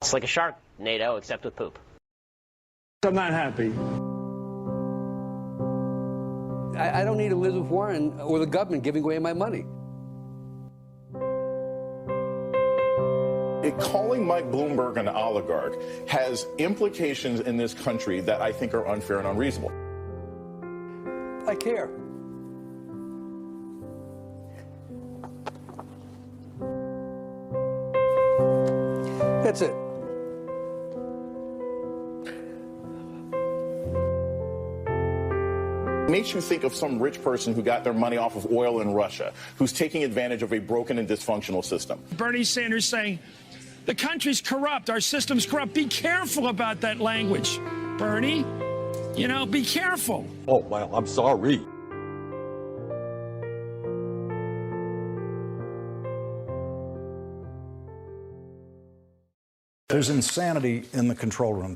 It's like a shark, NATO, except with poop. I'm not happy. I don't need Elizabeth Warren or the government giving away my money. Calling Mike Bloomberg an oligarch has implications in this country that I think are unfair and unreasonable. I care. That's it. Makes you think of some rich person who got their money off of oil in Russia, who's taking advantage of a broken and dysfunctional system. Bernie Sanders saying, the country's corrupt, our system's corrupt. Be careful about that language, Bernie. You know, be careful. Oh, well, I'm sorry. There's insanity in the control room.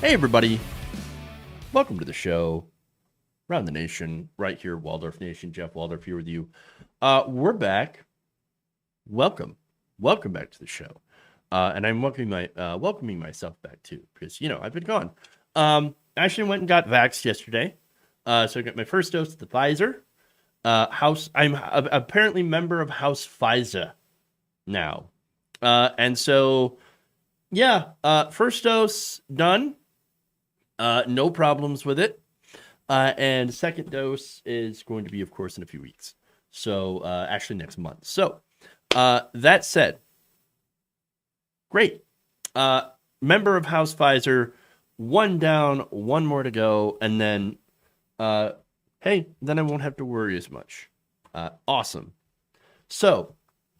Hey everybody, welcome to the show, Around the Nation, right here, Waldorf Nation. Jeff Waldorf here with you. We're back. Welcome back to the show. And I'm welcoming myself back too, because I've been gone. Actually went and got vaxxed yesterday. So I got my first dose of the Pfizer. I'm apparently member of House Pfizer now. And so first dose done. No problems with it. And second dose is going to be, of course, in a few weeks. So actually next month. So that said, great. Member of House Pfizer, one down, one more to go. And then, then I won't have to worry as much. Awesome. So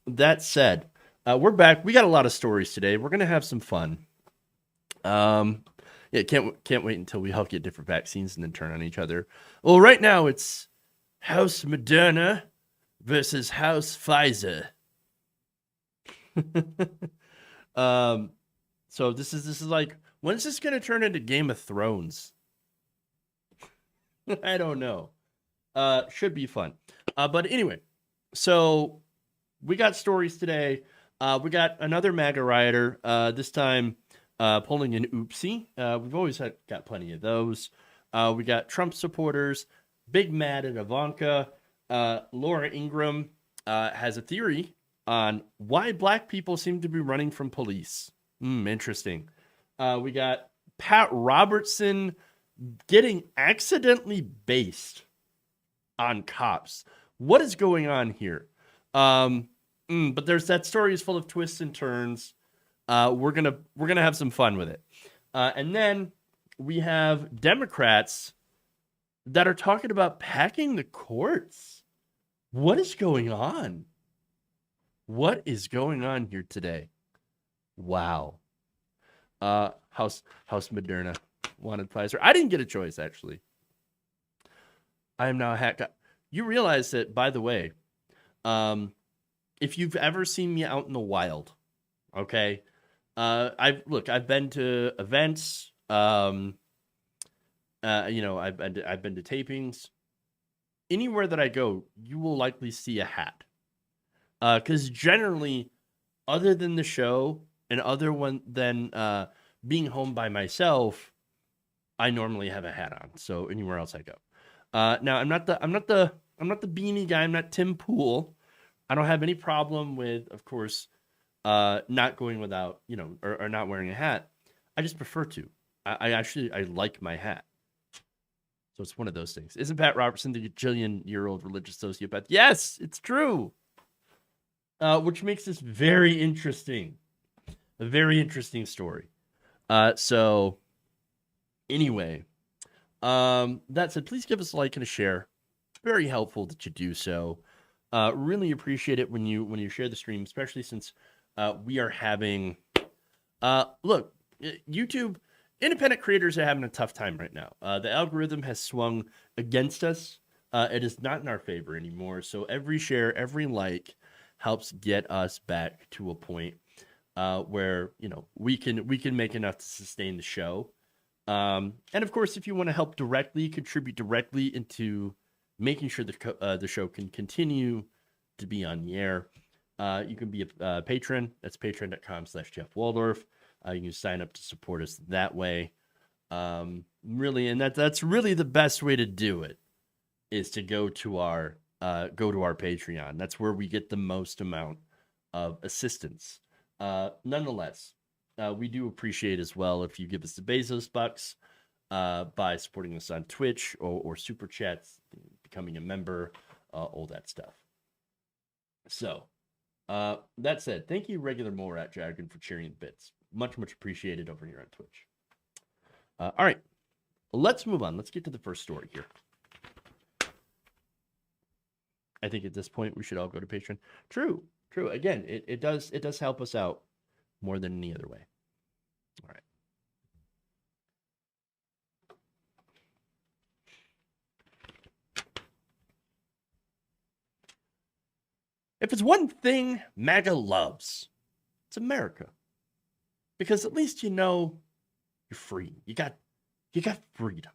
that said, we're back. We got a lot of stories today. We're going to have some fun. Can't wait until we all get different vaccines and then turn on each other. Well, right now it's House Moderna versus House Pfizer. So this is like, when's this gonna turn into Game of Thrones? I don't know. Should be fun. But anyway, so we got stories today. We got another Maga rioter. This time. Pulling an oopsie. We've always got plenty of those. We got Trump supporters, big mad at Ivanka. Laura Ingraham has a theory on why black people seem to be running from police. Interesting. We got Pat Robertson getting accidentally based on cops. What is going on here? But that story is full of twists and turns. We're gonna have some fun with it, and then we have Democrats that are talking about packing the courts. What is going on? What is going on here today? Wow. House Moderna wanted Pfizer. I didn't get a choice actually. I am now a hat guy. You realize that, by the way, if you've ever seen me out in the wild, okay. I've been to events. I've been to tapings. Anywhere that I go, you will likely see a hat. Because generally, other than the show and than being home by myself, I normally have a hat on. So anywhere else I go. Now I'm not the beanie guy. I'm not Tim Pool. I don't have any problem with, of course, not going without, or not wearing a hat. I just prefer to. I like my hat. So it's one of those things. Isn't Pat Robertson the gajillion-year-old religious sociopath? Yes, it's true. which makes this very interesting. A very interesting story. So, anyway, that said, please give us a like and a share. Very helpful that you do so. Really appreciate it when you share the stream, especially since we are having. Look, YouTube independent creators are having a tough time right now. The algorithm has swung against us. It is not in our favor anymore. So every share, every like helps get us back to a point where we can make enough to sustain the show. And of course, if you want to help directly, contribute directly into making sure the show can continue to be on the air, you can be a patron. That's patreon.com/JeffWaldorf. You can sign up to support us that way. Really, and that's really the best way to do it, is to go to our Patreon. That's where we get the most amount of assistance. Nonetheless, we do appreciate as well if you give us the Bezos bucks by supporting us on Twitch or Super Chats, becoming a member, all that stuff. So, that said, thank you, regular Morat Dragon, for cheering the bits. Much, much appreciated over here on Twitch. All right, let's move on. Let's get to the first story here. I think at this point we should all go to Patreon. True. Again, it does help us out more than any other way. All right. If it's one thing MAGA loves, it's America. Because at least you're free. You got freedom.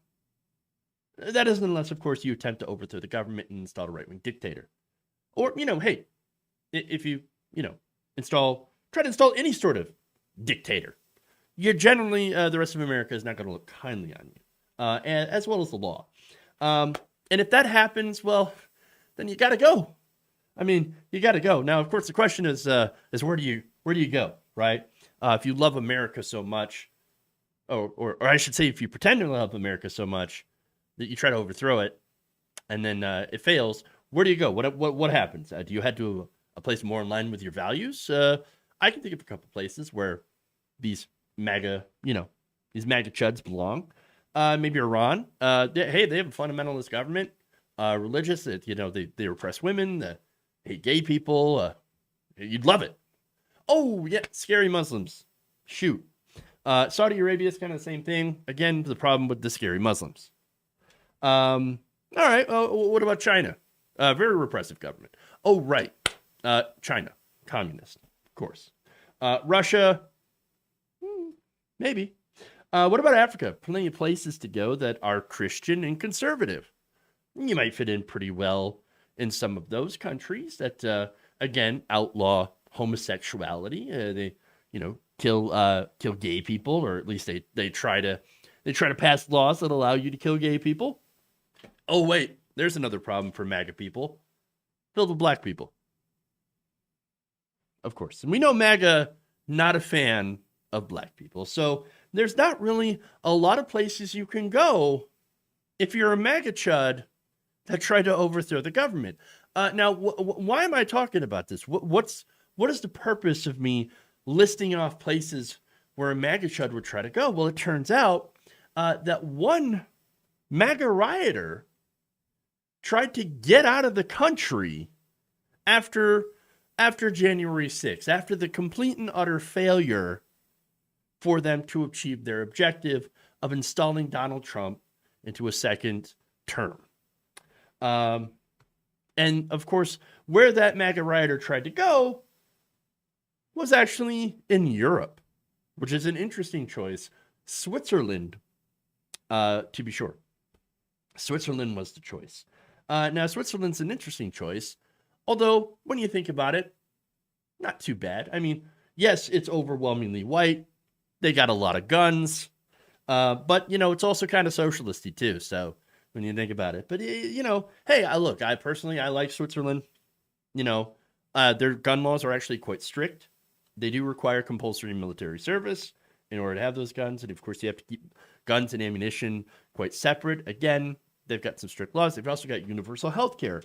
That is unless, of course, you attempt to overthrow the government and install a right-wing dictator. Or, hey, if you try to install any sort of dictator, you're generally, the rest of America is not going to look kindly on you, as well as the law. And if that happens, well, then you got to go. I mean, you got to go. Now, of course, the question is where do you go, right? If you love America so much, or I should say, if you pretend to love America so much that you try to overthrow it, and then it fails, where do you go? What happens? Do you head to a place more in line with your values? I can think of a couple places where these MAGA chuds belong. Maybe Iran. They have a fundamentalist government, religious. They repress women, they hate gay people. You'd love it. Oh yeah, scary Muslims. Shoot. Saudi Arabia is kind of the same thing. Again, the problem with the scary Muslims. All right. What about China? Very repressive government. Oh, right. China, communist, of course. Russia, maybe. What about Africa? Plenty of places to go that are Christian and conservative. You might fit in pretty well in some of those countries that, again, outlaw homosexuality. They kill gay people, or at least they try to pass laws that allow you to kill gay people. Oh wait, there's another problem for MAGA people, filled with black people. Of course, and we know MAGA not a fan of black people, so there's not really a lot of places you can go if you're a MAGA chud that tried to overthrow the government. Now, why am I talking about this? What is the purpose of me listing off places where a MAGA chud would try to go? Well, it turns out that one MAGA rioter tried to get out of the country after January 6th, after the complete and utter failure for them to achieve their objective of installing Donald Trump into a second term. And of course, where that MAGA rioter tried to go was actually in Europe, which is an interesting choice. Switzerland, to be sure. Switzerland was the choice. Now, Switzerland's an interesting choice, although when you think about it, not too bad. I mean, yes, it's overwhelmingly white. They got a lot of guns, but, it's also kind of socialisty too, so when you think about it. But, hey, I personally like Switzerland. Their gun laws are actually quite strict. They do require compulsory military service in order to have those guns. And of course, you have to keep guns and ammunition quite separate. Again, they've got some strict laws. They've also got universal health care.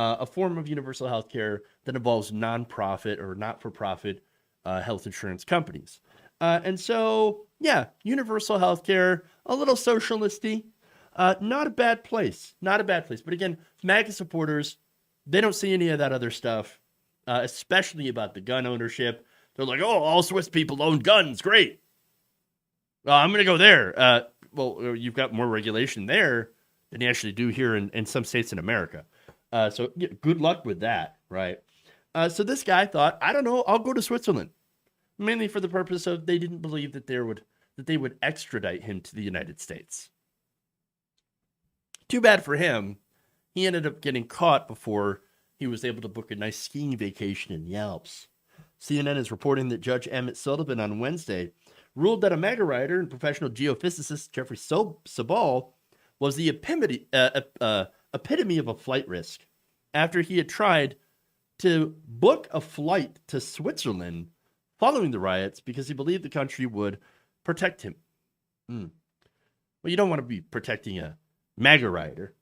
a form of universal health care that involves nonprofit or not-for-profit health insurance companies. And so, yeah, universal health care, a little socialisty, not a bad place. Not a bad place. But again, MAGA supporters, they don't see any of that other stuff, especially about the gun ownership. They're like, oh, all Swiss people own guns. Great. I'm going to go there. Well, you've got more regulation there than you actually do here in some states in America. So yeah, good luck with that, right? So this guy thought, I don't know, I'll go to Switzerland, mainly for the purpose of they didn't believe that they would extradite him to the United States. Too bad for him. He ended up getting caught before he was able to book a nice skiing vacation in the Alps. CNN is reporting that Judge Emmett Sullivan on Wednesday ruled that a MAGA writer and professional geophysicist Jeffrey Sabal was the epitome of a flight risk after he had tried to book a flight to Switzerland following the riots because he believed the country would protect him. Well, you don't want to be protecting a MAGA rioter.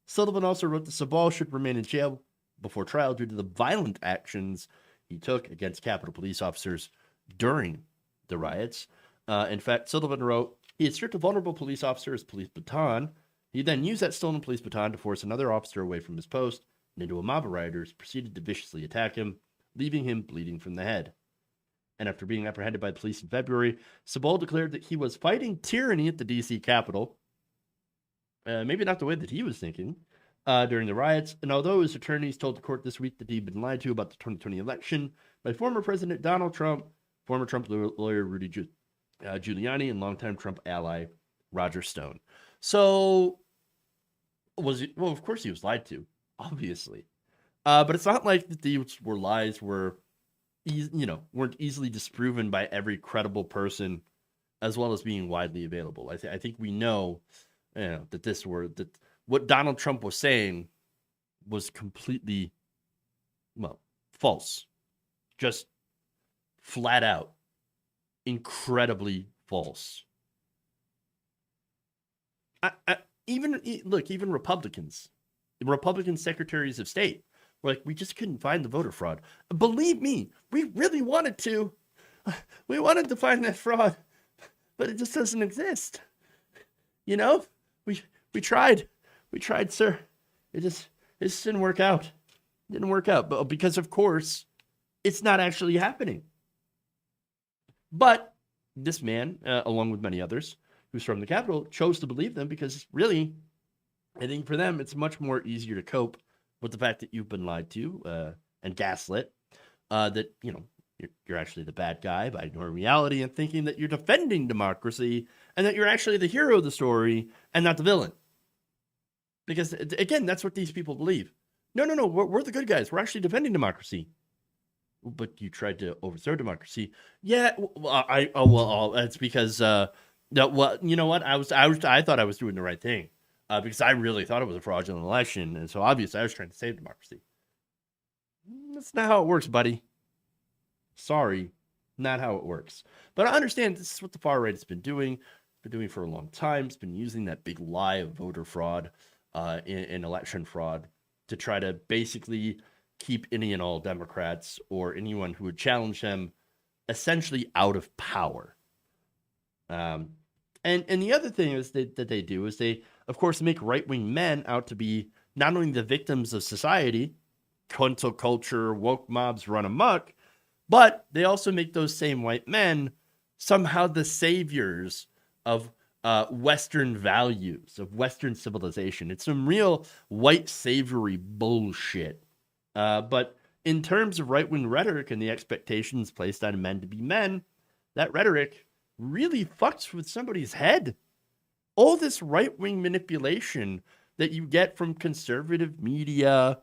Sullivan also wrote that Sabal should remain in jail before trial due to the violent actions he took against Capitol police officers during the riots. In fact, Sullivan wrote, he had stripped a vulnerable police officer his police baton. He then used that stolen police baton to force another officer away from his post and into a mob of rioters, proceeded to viciously attack him, leaving him bleeding from the head. And after being apprehended by the police in February, Sabal declared that he was fighting tyranny at the D.C. Capitol. Maybe not the way that he was thinking during the riots. And although his attorneys told the court this week that he'd been lied to about the 2020 election by former President Donald Trump, former Trump lawyer Rudy Giuliani, and longtime Trump ally Roger Stone. So, well, of course he was lied to, obviously. But it's not like that these were lies weren't easily disproven by every credible person, as well as being widely available. I think we know, that what Donald Trump was saying was completely, false. Just flat out, incredibly false. Even Republicans, Republican secretaries of state were like, we just couldn't find the voter fraud. Believe me, we really wanted to. We wanted to find that fraud, but it just doesn't exist. We tried. We tried, sir. It just didn't work out. It didn't work out. But because, of course, it's not actually happening. But this man, along with many others who's from the Capitol, chose to believe them because really, I think for them, it's much more easier to cope with the fact that you've been lied to and gaslit, that, you're actually the bad guy by ignoring reality and thinking that you're defending democracy and that you're actually the hero of the story and not the villain. Because, again, that's what these people believe. No, we're the good guys. We're actually defending democracy. But you tried to overthrow democracy. Yeah, it's because, you know what? I thought I was doing the right thing because I really thought it was a fraudulent election. And so obviously I was trying to save democracy. That's not how it works, buddy. Sorry, not how it works. But I understand this is what the far right has been doing. It's been doing for a long time. It's been using that big lie of voter fraud in election fraud to try to basically keep any and all Democrats or anyone who would challenge them essentially out of power. And the other thing is that they do is they, of course, make right-wing men out to be not only the victims of society, cancel culture, woke mobs run amok, but they also make those same white men somehow the saviors of Western values, of Western civilization. It's some real white savory bullshit. But in terms of right-wing rhetoric and the expectations placed on men to be men, that rhetoric really fucks with somebody's head. All this right-wing manipulation that you get from conservative media,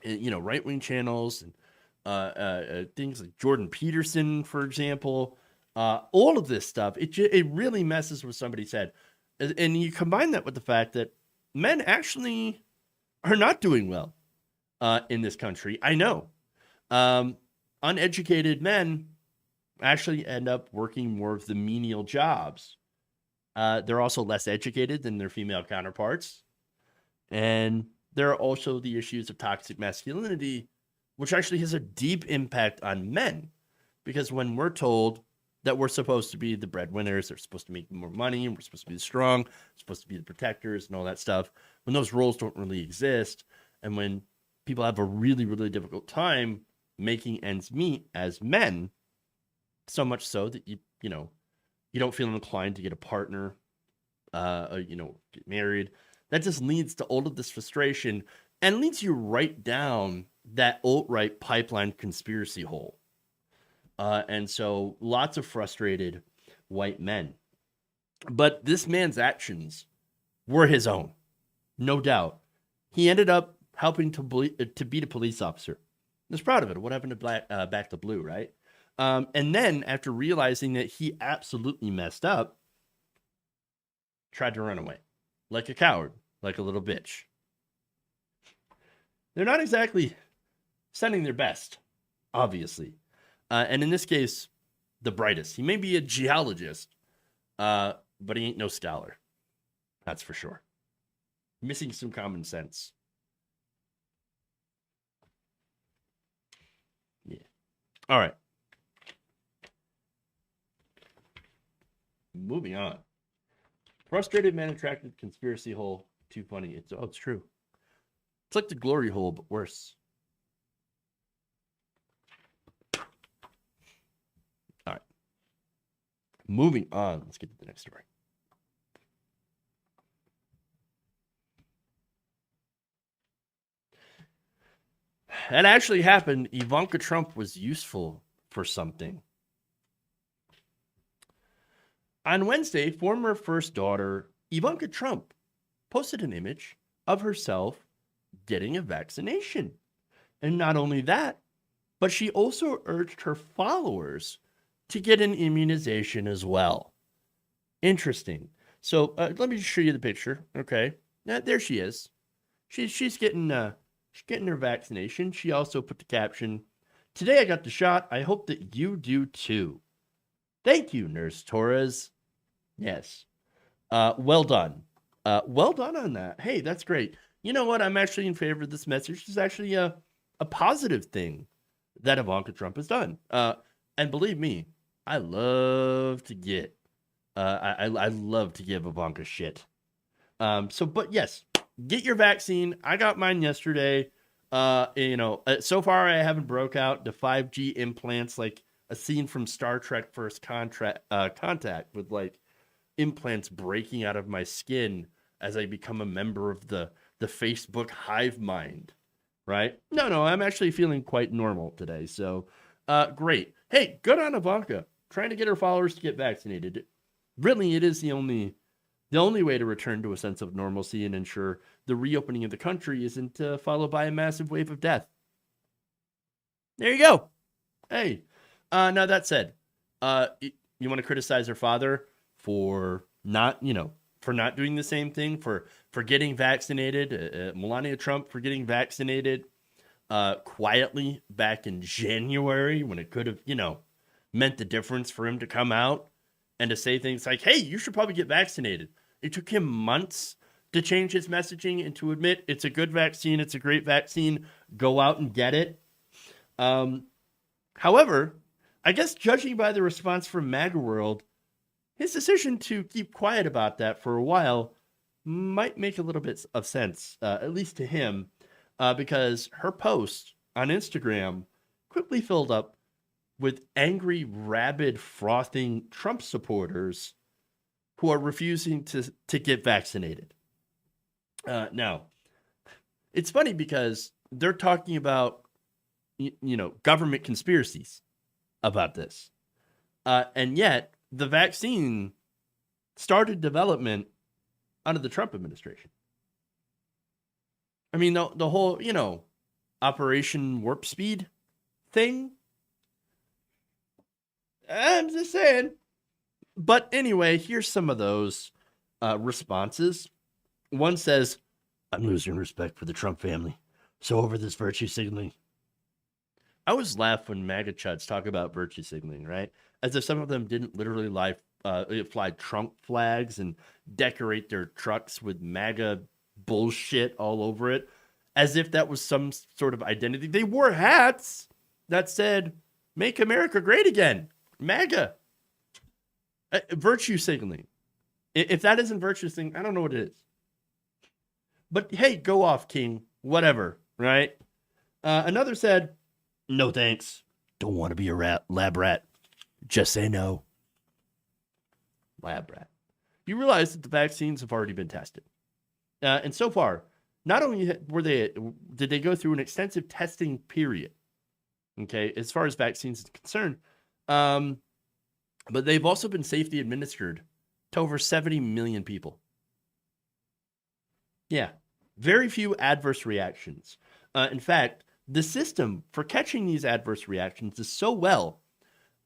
right-wing channels, and things like Jordan Peterson, for example, all of this stuff, it really messes with somebody's head. And you combine that with the fact that men actually are not doing well in this country. I know. Uneducated men actually end up working more of the menial jobs. They're also less educated than their female counterparts. And there are also the issues of toxic masculinity, which actually has a deep impact on men. Because when we're told that we're supposed to be the breadwinners, they're supposed to make more money, we're supposed to be strong, we're supposed to be the protectors and all that stuff, when those roles don't really exist, and when people have a really, really difficult time making ends meet as men, so much so that you don't feel inclined to get a partner, get married. That just leads to all of this frustration and leads you right down that alt-right pipeline conspiracy hole. And so lots of frustrated white men. But this man's actions were his own, no doubt. He ended up helping to beat a police officer. I was proud of it. What happened to Back to Blue, right? And then after realizing that he absolutely messed up, tried to run away like a coward, like a little bitch. They're not exactly sending their best, obviously. And in this case, the brightest. He may be a geologist, but he ain't no scholar. That's for sure. Missing some common sense. Yeah. All right. Moving on. Frustrated man attracted conspiracy hole. Too funny. It's true. It's like the glory hole, but worse. All right. Moving on. Let's get to the next story. That actually happened. Ivanka Trump was useful for something. On Wednesday, former first daughter Ivanka Trump posted an image of herself getting a vaccination. And not only that, but she also urged her followers to get an immunization as well. Interesting. So let me just show you the picture. Okay, there she is. She's getting her vaccination. She also put the caption, "Today I got the shot. I hope that you do too. Thank you, Nurse Torres." Yes. Well done. Well done on that. Hey, that's great. You know what? I'm actually in favor of this message. It's actually a positive thing that Ivanka Trump has done. And believe me, I love to get, I love to give Ivanka shit. But yes, get your vaccine. I got mine yesterday. So far I haven't broke out the 5G implants, like a scene from Star Trek First Contact with like implants breaking out of my skin as I become a member of the Facebook hive mind, right? No, I'm actually feeling quite normal today. So, great. Hey, good on Ivanka, trying to get her followers to get vaccinated. Really, it is the only way to return to a sense of normalcy and ensure the reopening of the country isn't followed by a massive wave of death. There you go. Hey, now that said, you want to criticize her father for not doing the same thing, for getting vaccinated, Melania Trump for getting vaccinated quietly back in January when it could have, meant the difference for him to come out and to say things like, hey, you should probably get vaccinated. It took him months to change his messaging and to admit it's a good vaccine, it's a great vaccine, go out and get it. However, I guess judging by the response from MAGA World, his decision to keep quiet about that for a while might make a little bit of sense, at least to him, because her post on Instagram quickly filled up with angry, rabid, frothing Trump supporters who are refusing to get vaccinated. Now, it's funny because they're talking about, government conspiracies about this. And yet, the vaccine started development under the Trump administration. I mean, the whole, Operation Warp Speed thing. I'm just saying. But anyway, here's some of those responses. One says, I'm losing respect for the Trump family. So over this virtue signaling. I always laugh when MAGA chuds talk about virtue signaling, right? As if some of them didn't literally fly Trump flags and decorate their trucks with MAGA bullshit all over it. as if that was some sort of identity. They wore hats that said, "Make America Great Again," MAGA. Virtue signaling. If that isn't virtue signaling, I don't know what it is. But hey, go off, King. Whatever, right? Another said, "No thanks. Don't want to be a lab rat. Just say no." Lab rat. You realize that the vaccines have already been tested. And so far, not only did they go through an extensive testing period, okay, as far as vaccines is concerned, but they've also been safely administered to over 70 million people. Yeah, very few adverse reactions. In fact, the system for catching these adverse reactions is so well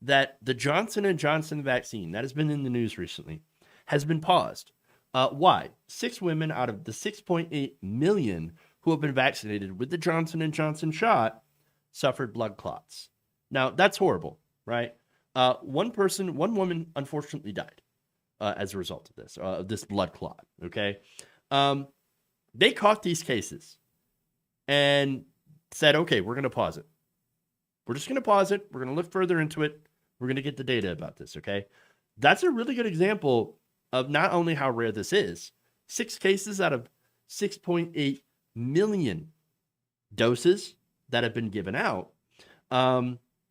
that the Johnson & Johnson vaccine that has been in the news recently has been paused. Why? 6 women out of the 6.8 million who have been vaccinated with the Johnson & Johnson shot suffered blood clots. Now, that's horrible, right? One woman, unfortunately died as a result of this blood clot, okay? They caught these cases and said, okay, we're going to pause it. We're just going to pause it. We're going to look further into it. We're going to get the data about this, okay? That's a really good example of not only how rare this is, 6 cases out of 6.8 million doses that have been given out.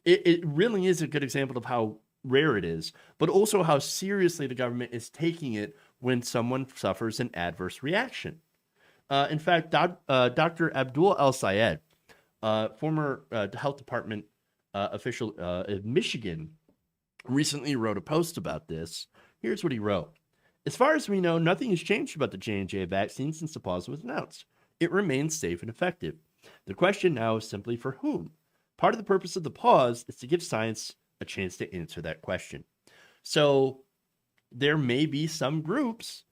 It really is a good example of how rare it is, but also how seriously the government is taking it when someone suffers an adverse reaction. In fact, Dr. Abdul El-Sayed, former health department official of Michigan, recently wrote a post about this. Here's what he wrote. As far as we know, nothing has changed about the J&J vaccine since the pause was announced. It remains safe and effective. The question now is simply for whom? Part of the purpose of the pause is to give science a chance to answer that question. So there may be some groups,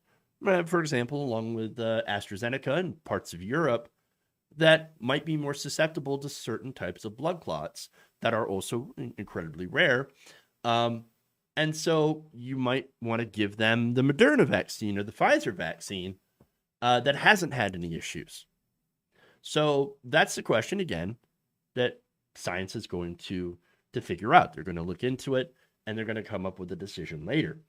for example, along with AstraZeneca and parts of Europe, that might be more susceptible to certain types of blood clots that are also incredibly rare. And so you might want to give them the Moderna vaccine or the Pfizer vaccine that hasn't had any issues. So that's the question, again, that science is going to figure out. They're going to look into it, and they're going to come up with a decision later.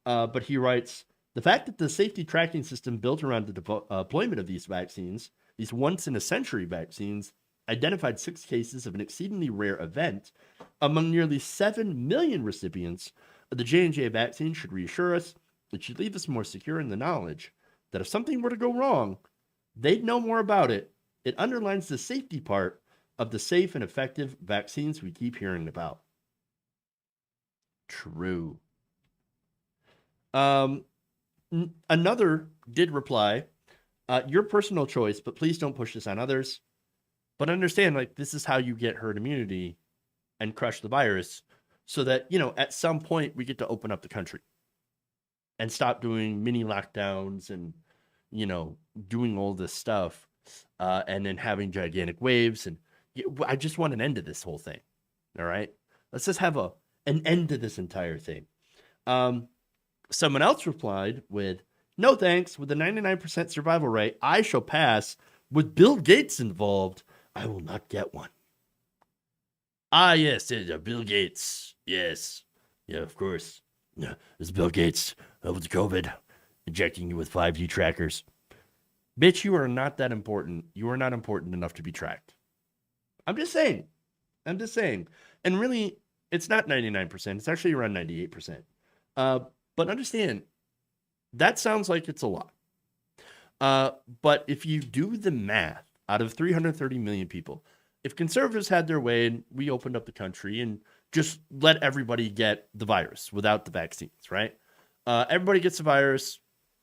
But he writes, the fact that the safety tracking system built around the deployment of these vaccines, these once-in-a-century vaccines, identified 6 cases of an exceedingly rare event among nearly 7 million recipients of the J&J vaccine should reassure us. It should leave us more secure in the knowledge that if something were to go wrong, they'd know more about it. It underlines the safety part of the safe and effective vaccines we keep hearing about. True. Another did reply, your personal choice, but please don't push this on others. But understand, like, this is how you get herd immunity and crush the virus so that, you know, at some point we get to open up the country and stop doing mini lockdowns and, you know, doing all this stuff and then having gigantic waves. And I just want an end to this whole thing. All right. Let's just have an end to this entire thing. Someone else replied with, no thanks. With a 99% survival rate, I shall pass. With Bill Gates involved, I will not get one. Ah, yes, Bill Gates. Yes. Yeah, of course. Yeah, it's Bill Gates with COVID, injecting you with 5G trackers. Bitch, you are not that important. You are not important enough to be tracked. I'm just saying. And really, it's not 99%. It's actually around 98%. But understand, that sounds like it's a lot. But if you do the math, out of 330 million people, if conservatives had their way and we opened up the country and just let everybody get the virus without the vaccines, right? Everybody gets the virus.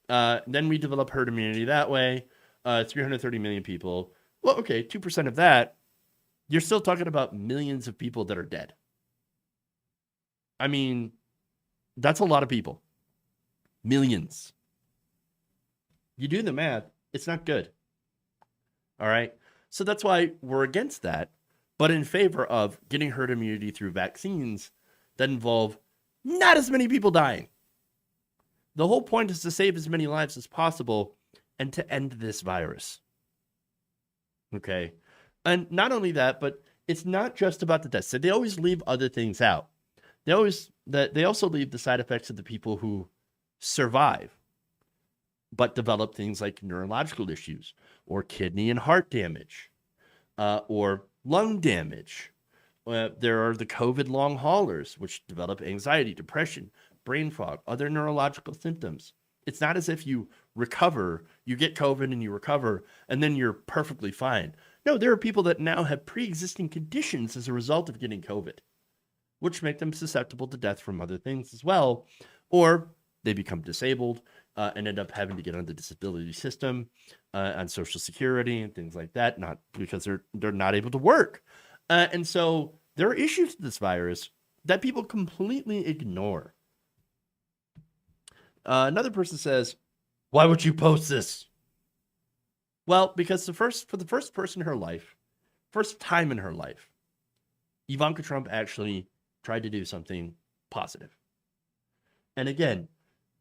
Then we develop herd immunity that way. 330 million people. Well, okay, 2% of that, you're still talking about millions of people that are dead. I mean, that's a lot of people. Millions. You do the math, it's not good. All right? So that's why we're against that, but in favor of getting herd immunity through vaccines that involve not as many people dying. The whole point is to save as many lives as possible and to end this virus. Okay. And not only that, but it's not just about the deaths. So they always leave other things out. They also leave the side effects of the people who survive, but develop things like neurological issues or kidney and heart damage, or lung damage. There are the COVID long haulers, which develop anxiety, depression, brain fog, other neurological symptoms. It's not as if you recover, you get COVID and you recover, and then you're perfectly fine. No, there are people that now have pre-existing conditions as a result of getting COVID, which make them susceptible to death from other things as well, or they become disabled and end up having to get on the disability system, on Social Security and things like that, not because they're not able to work. And so there are issues with this virus that people completely ignore. Another person says, "Why would you post this?" Well, because for the first person in her life, first time in her life, Ivanka Trump actually tried to do something positive. And again,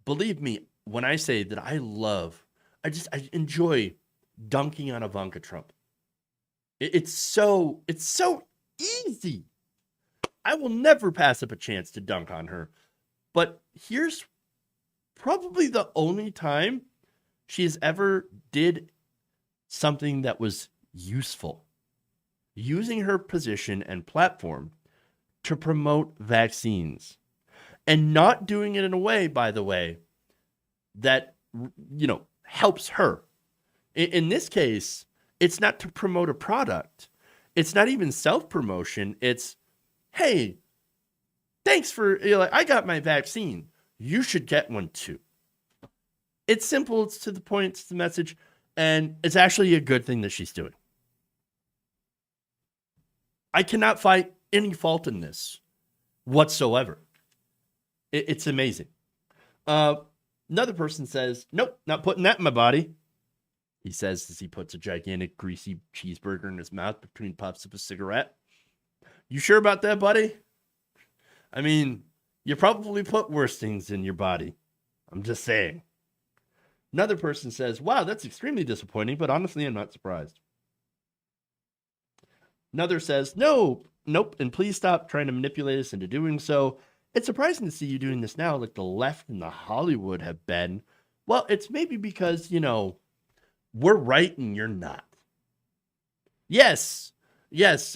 believe me when I say that I enjoy dunking on Ivanka Trump. It's so easy. I will never pass up a chance to dunk on her. But here's probably the only time she has ever did something that was useful, using her position and platform to promote vaccines, and not doing it in a way, by the way, that, helps her. In this case, it's not to promote a product. It's not even self-promotion. It's, hey, thanks for, I got my vaccine. You should get one too. It's simple. It's to the point. It's the message. And it's actually a good thing that she's doing. I cannot find any fault in this whatsoever. It's amazing. Another person says, "Nope, not putting that in my body." He says as he puts a gigantic greasy cheeseburger in his mouth between puffs of a cigarette. You sure about that, buddy? I mean, you probably put worse things in your body. I'm just saying. Another person says, "Wow, that's extremely disappointing, but honestly, I'm not surprised." Another says, "Nope, and please stop trying to manipulate us into doing so. It's surprising to see you doing this now, like the left and the Hollywood have been." Well, it's maybe because, we're right and you're not. Yes,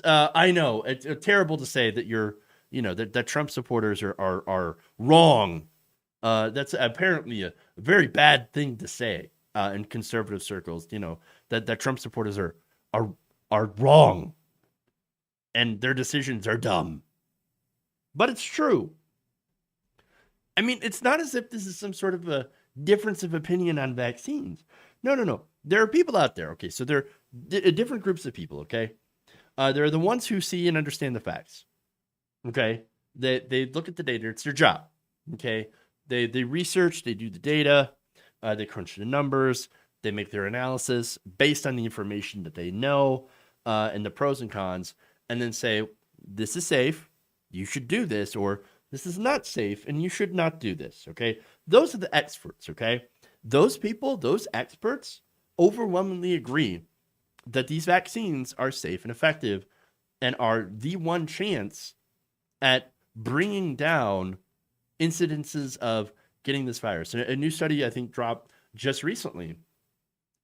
I know. It's terrible to say that that Trump supporters are wrong. That's apparently a very bad thing to say in conservative circles. That Trump supporters are wrong and their decisions are dumb. But it's true. I mean, it's not as if this is some sort of a difference of opinion on vaccines. No. There are people out there. Okay, so there are different groups of people. Okay, there are the ones who see and understand the facts. Okay, they look at the data. It's their job. Okay. They research, they do the data, they crunch the numbers, they make their analysis based on the information that they know, and the pros and cons, and then say, this is safe, you should do this, or this is not safe, and you should not do this, okay? Those are the experts, okay? Those people, those experts, overwhelmingly agree that these vaccines are safe and effective and are the one chance at bringing down incidences of getting this virus. And a new study, I think, dropped just recently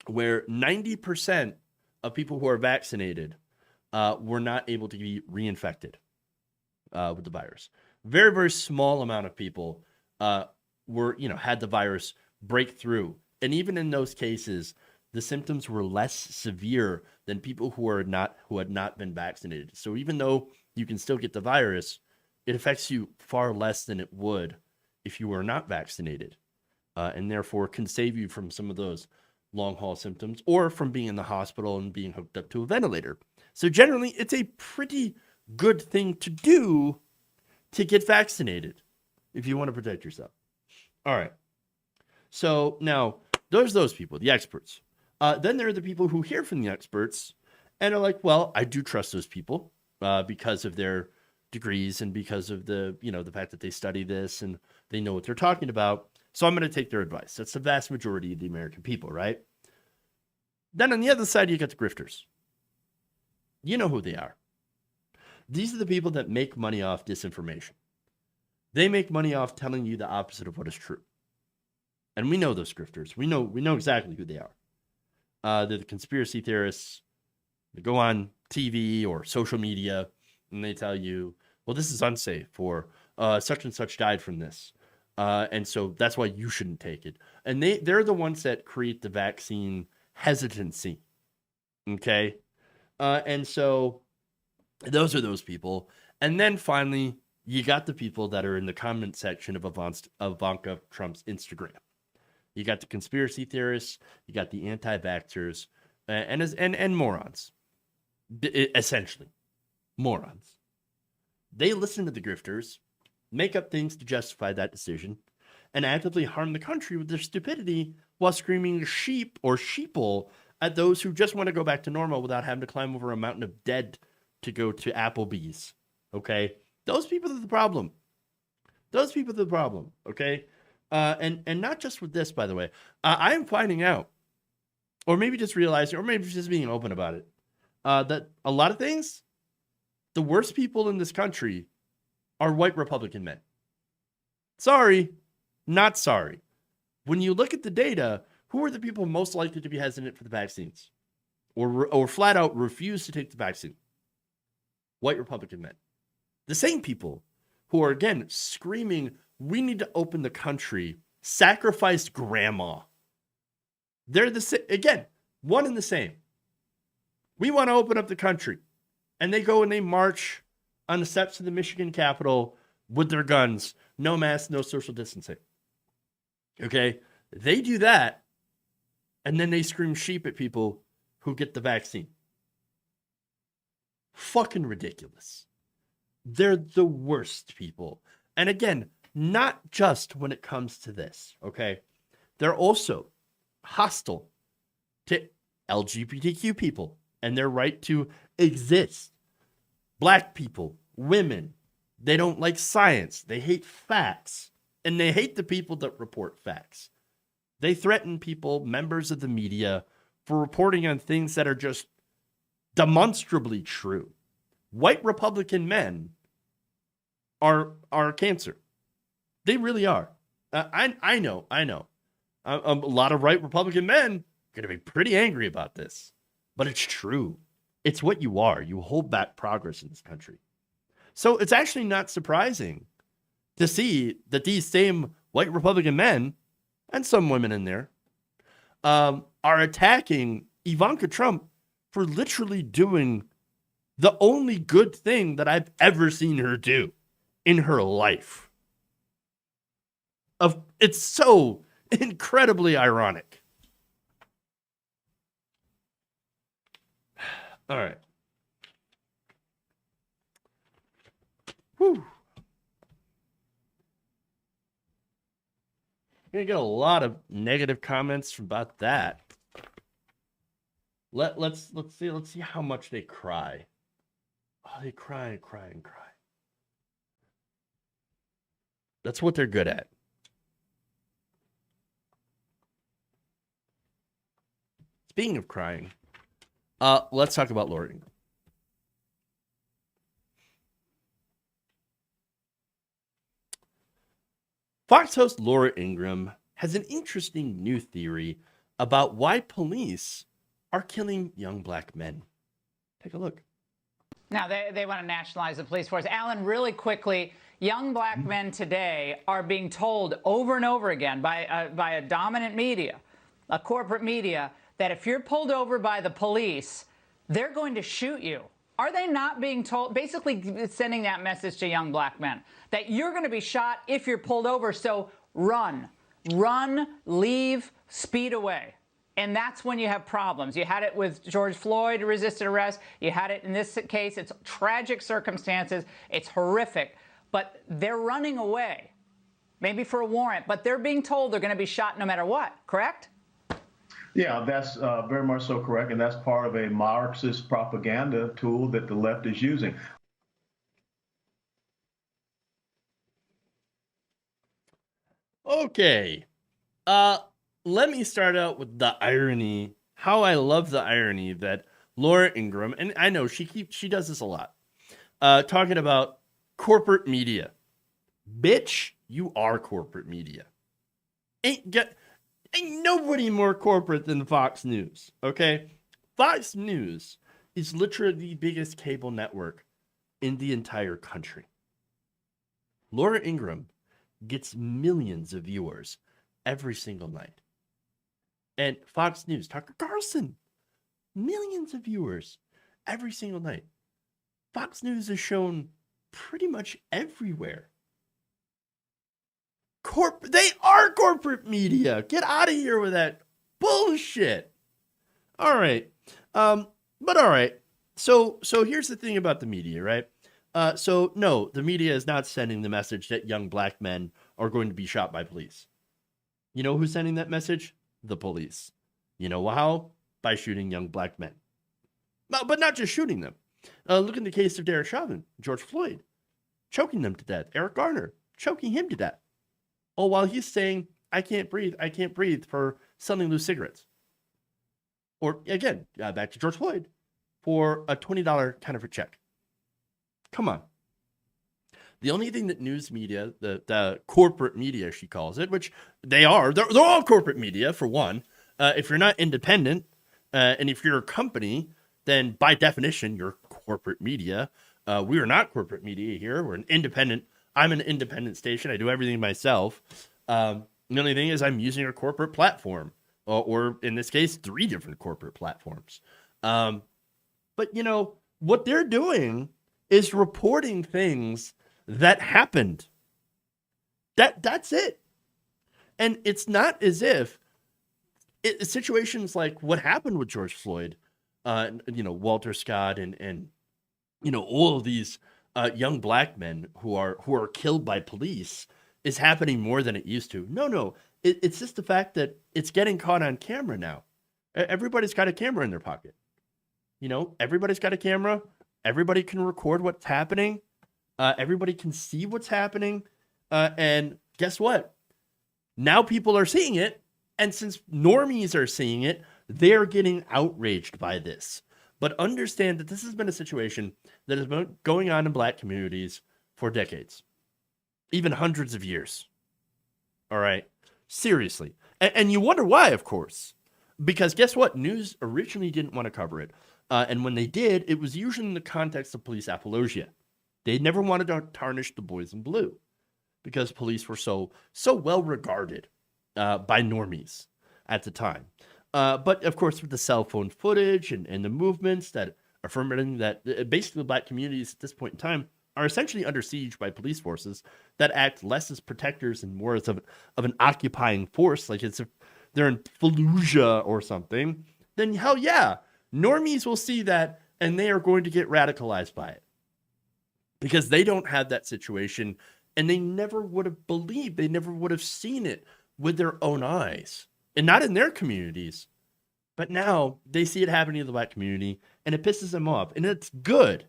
where 90% of people who are vaccinated were not able to be reinfected with the virus. Very, very small amount of people had the virus break through. And even in those cases, the symptoms were less severe than people who had not been vaccinated. So even though you can still get the virus, it affects you far less than it would if you were not vaccinated, and therefore can save you from some of those long-haul symptoms or from being in the hospital and being hooked up to a ventilator. So generally, it's a pretty good thing to do to get vaccinated if you want to protect yourself. All right. So now, there's those people, the experts. Then there are the people who hear from the experts and are like, well, I do trust those people because of their degrees and because of the fact that they study this and they know what they're talking about. So I'm going to take their advice. That's the vast majority of the American people, right? Then on the other side, you get the grifters. You know who they are. These are the people that make money off disinformation. They make money off telling you the opposite of what is true. And we know those grifters. We know exactly who they are. They're the conspiracy theorists. They go on TV or social media and they tell you, well, this is unsafe, or such and such died from this. And so that's why you shouldn't take it. And they're the ones that create the vaccine hesitancy. Okay? And so those are those people. And then finally, you got the people that are in the comment section of Ivanka Trump's Instagram. You got the conspiracy theorists, you got the anti-vaxxers, and morons. Essentially, morons. They listen to the grifters, make up things to justify that decision, and actively harm the country with their stupidity while screaming sheep or sheeple at those who just want to go back to normal without having to climb over a mountain of dead to go to Applebee's. Okay? Those people are the problem. Those people are the problem. Okay? And not just with this, by the way. I am finding out, or maybe just realizing, or maybe just being open about it, that a lot of things, the worst people in this country are white Republican men. Sorry, not sorry. When you look at the data, who are the people most likely to be hesitant for the vaccines? Or flat out refuse to take the vaccine? White Republican men. The same people who are, again, screaming, we need to open the country, sacrificed grandma. They're again, one and the same. We want to open up the country. And they go and they march on the steps of the Michigan Capitol with their guns. No mask, no social distancing. Okay? They do that. And then they scream sheep at people who get the vaccine. Fucking ridiculous. They're the worst people. And again, not just when it comes to this, okay? They're also hostile to LGBTQ people and their right to exist. Black people, women, they don't like science. They hate facts. And they hate the people that report facts. They threaten people, members of the media, for reporting on things that are just demonstrably true. White Republican men are cancer. They really are. I know. A lot of white Republican men are going to be pretty angry about this. But it's true. It's what you are. You hold back progress in this country. So it's actually not surprising to see that these same white Republican men, and some women in there, are attacking Ivanka Trump for literally doing the only good thing that I've ever seen her do in her life. It's so incredibly ironic. All right. Whew. Gonna get a lot of negative comments about that. Let's see how much they cry. Oh, they cry and cry and cry. That's what they're good at. Speaking of crying, let's talk about Laura Ingraham. Fox host Laura Ingraham has an interesting new theory about why police are killing young black men. Take a look. Now, they want to nationalize the police force. Alan, really quickly, young black men today are being told over and over again by a dominant media, a corporate media, that if you're pulled over by the police, they're going to shoot you. Are they not being told, basically sending that message to young black men, that you're going to be shot if you're pulled over, so run, leave, speed away. And that's when you have problems. You had it with George Floyd, resisted arrest. You had it in this case. It's tragic circumstances. It's horrific. But they're running away, maybe for a warrant, but they're being told they're going to be shot no matter what, correct? Yeah, that's very much so correct, and that's part of a Marxist propaganda tool that the left is using. Okay. Let me start out with the irony, how I love the irony that Laura Ingraham, and I know she does this a lot, talking about corporate media. Bitch, you are corporate media. Ain't nobody more corporate than Fox News, okay? Fox News is literally the biggest cable network in the entire country. Laura Ingraham gets millions of viewers every single night. And Fox News, Tucker Carlson, millions of viewers every single night. Fox News is shown pretty much everywhere. They are corporate media. Get out of here with that bullshit. All right. But all right. So here's the thing about the media, right? So no, the media is not sending the message that young black men are going to be shot by police. You know who's sending that message? The police. You know how? By shooting young black men. But not just shooting them. Look at the case of Derek Chauvin, George Floyd, choking them to death. Eric Garner, choking him to death. Oh, while he's saying, I can't breathe for selling loose cigarettes. Or again, back to George Floyd, for a $20 counterfeit check. Come on. The only thing that news media, the corporate media, she calls it, which they're all corporate media, for one. If you're not independent, and if you're a company, then by definition, you're corporate media. We are not corporate media here. We're an independent. I'm an independent station. I do everything myself. The only thing is I'm using a corporate platform, or in this case, 3 different corporate platforms. But, you know, what they're doing is reporting things that happened. That's it. And it's not as if situations like what happened with George Floyd, Walter Scott and all of these young black men who are killed by police is happening more than it used to. No, it's just the fact that it's getting caught on camera now. Everybody's got a camera in their pocket. Everybody's got a camera. Everybody can record what's happening. Everybody can see what's happening. And guess what? Now people are seeing it. And since normies are seeing it, they're getting outraged by this. But understand that this has been a situation that has been going on in black communities for decades, even hundreds of years. All right. Seriously. And you wonder why, of course, because guess what? News originally didn't want to cover it. And when they did, it was usually in the context of police apologia. They never wanted to tarnish the boys in blue because police were so well regarded by normies at the time. But of course, with the cell phone footage and the movements that affirming that basically black communities at this point in time are essentially under siege by police forces that act less as protectors and more as of an occupying force, like it's if they're in Fallujah or something, then hell yeah, normies will see that and they are going to get radicalized by it because they don't have that situation and they never would have believed, they never would have seen it with their own eyes and not in their communities. But now they see it happening in the black community and it pisses them off. And it's good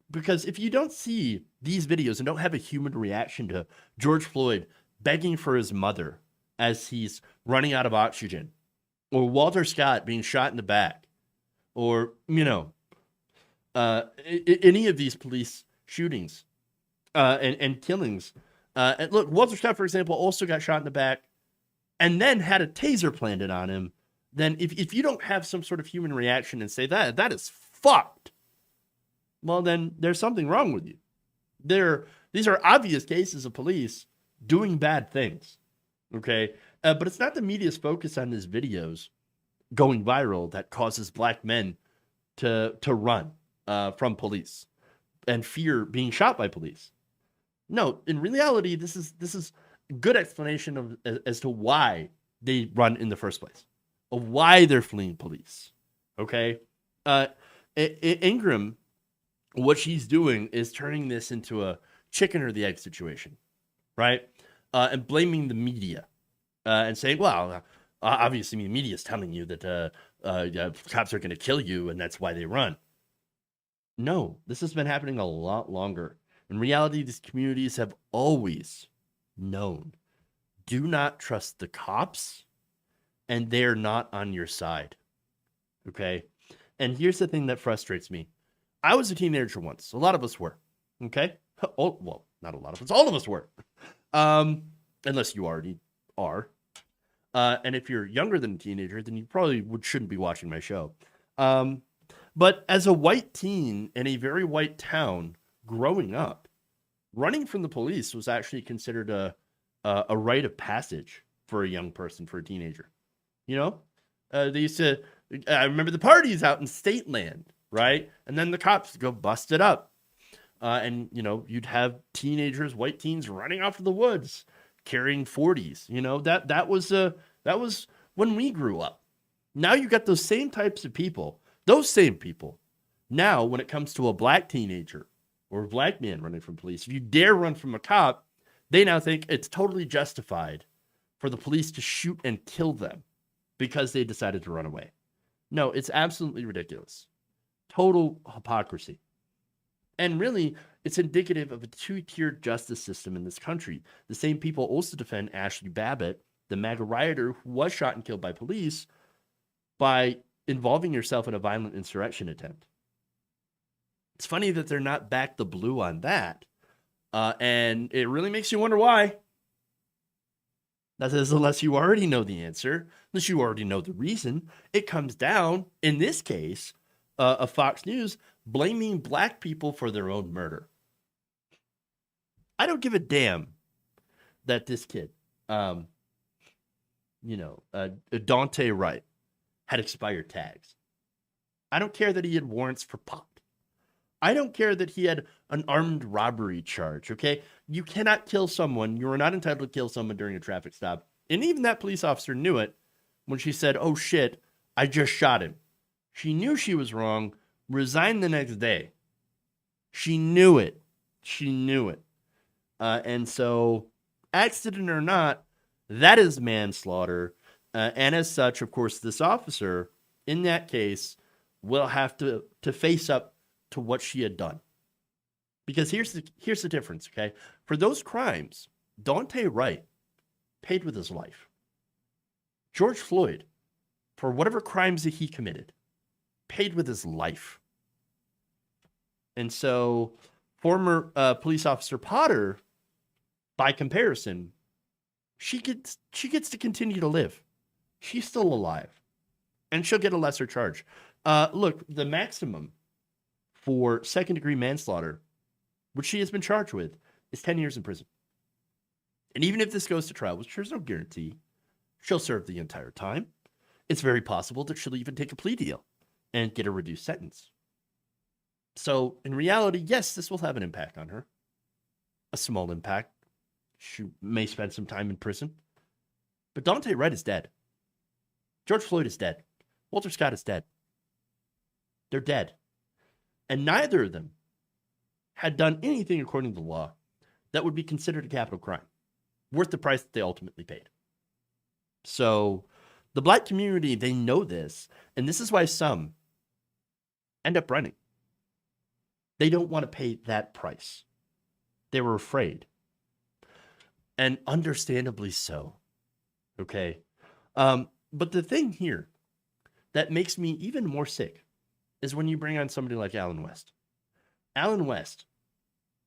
because if you don't see these videos and don't have a human reaction to George Floyd begging for his mother as he's running out of oxygen, or Walter Scott being shot in the back, or, any of these police shootings and killings. And look, Walter Scott, for example, also got shot in the back and then had a taser planted on him. Then if you don't have some sort of human reaction and say that is fucked, well, then there's something wrong with you. These are obvious cases of police doing bad things, okay? But it's not the media's focus on these videos going viral that causes black men to run from police and fear being shot by police. No, in reality, this is good explanation as to why they run in the first place, of why they're fleeing police. Okay, Ingraham, what she's doing is turning this into a chicken or the egg situation, right? And blaming the media and saying, well, obviously the media is telling you that cops are going to kill you and that's why they run. No, this has been happening a lot longer. In reality, these communities have always known. Do not trust the cops, and they're not on your side. Okay? And here's the thing that frustrates me. I was a teenager once. A lot of us were. Okay? Oh, well, not a lot of us. All of us were. Unless you already are. And if you're younger than a teenager, then you probably shouldn't be watching my show. But as a white teen in a very white town growing up, running from the police was actually considered a rite of passage for a young person, for a teenager. You know? They used to, I remember the parties out in State Land, right? And then the cops go bust it up. And, you know, you'd have teenagers, white teens running off to the woods carrying 40s. You know, that was when we grew up. Now you got those same types of people, those same people. Now, when it comes to a black teenager or a black man running from police, if you dare run from a cop, they now think it's totally justified for the police to shoot and kill them because they decided to run away. No, it's absolutely ridiculous. Total hypocrisy. And really, it's indicative of a two-tiered justice system in this country. The same people also defend Ashley Babbitt, the Maga rioter who was shot and killed by police, by involving yourself in a violent insurrection attempt. It's funny that they're not back the blue on that. And it really makes you wonder why. That is, unless you already know the answer, unless you already know the reason, it comes down, in this case, of Fox News, blaming black people for their own murder. I don't give a damn that this kid, Dante Wright, had expired tags. I don't care that he had warrants for pot. I don't care that he had an armed robbery charge, okay? You cannot kill someone. You are not entitled to kill someone during a traffic stop. And even that police officer knew it when she said, oh shit, I just shot him. She knew she was wrong, resigned the next day. She knew it. She knew it. And so, accident or not, that is manslaughter. And as such, of course, this officer, in that case, will have to face up to what she had done. Because here's the difference, okay? For those crimes, Dante Wright paid with his life. George Floyd, for whatever crimes that he committed, paid with his life. And so former police officer Potter, by comparison, she gets to continue to live. She's still alive. And she'll get a lesser charge. Look, the maximum for second-degree manslaughter, which she has been charged with, is 10 years in prison. And even if this goes to trial, which there's no guarantee, she'll serve the entire time. It's very possible that she'll even take a plea deal and get a reduced sentence. So, in reality, yes, this will have an impact on her. A small impact. She may spend some time in prison. But Dante Wright is dead. George Floyd is dead. Walter Scott is dead. They're dead. And neither of them had done anything according to the law that would be considered a capital crime, worth the price that they ultimately paid. So, the black community, they know this, and this is why some end up running. They don't want to pay that price. They were afraid. And understandably so. Okay? But the thing here that makes me even more sick is when you bring on somebody like Alan West. Alan West,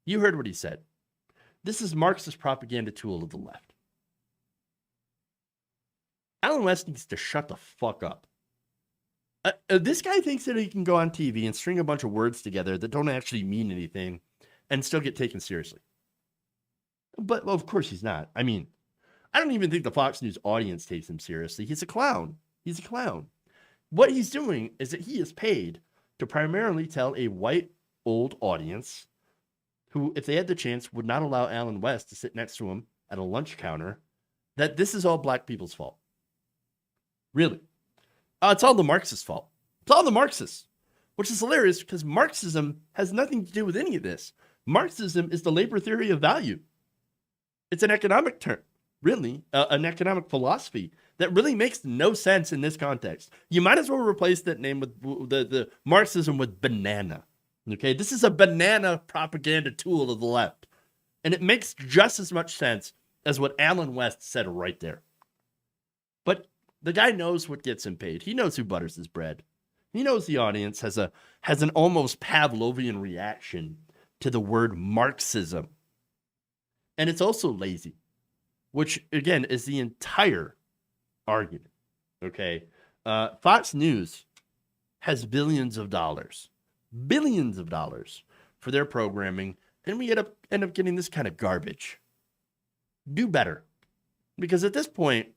you heard what he said. This is Marxist propaganda tool of the left. Alan West needs to shut the fuck up. This guy thinks that he can go on TV and string a bunch of words together that don't actually mean anything and still get taken seriously. But, well, of course he's not. I mean, I don't even think the Fox News audience takes him seriously. He's a clown. He's a clown. What he's doing is that he is paid to primarily tell a white old audience who, if they had the chance, would not allow Alan West to sit next to him at a lunch counter, that this is all black people's fault. Really. It's all the Marxists' fault. It's all the Marxists. Which is hilarious because Marxism has nothing to do with any of this. Marxism is the labor theory of value. It's an economic term, really, an economic philosophy that really makes no sense in this context. You might as well replace that name with the Marxism with banana. Okay, this is a banana propaganda tool of the left. And it makes just as much sense as what Alan West said right there. But the guy knows what gets him paid. He knows who butters his bread. He knows the audience has an almost Pavlovian reaction to the word Marxism. And it's also lazy, which, again, is the entire argument. Okay? Fox News has billions of dollars for their programming, and we end up getting this kind of garbage. Do better. Because at this point,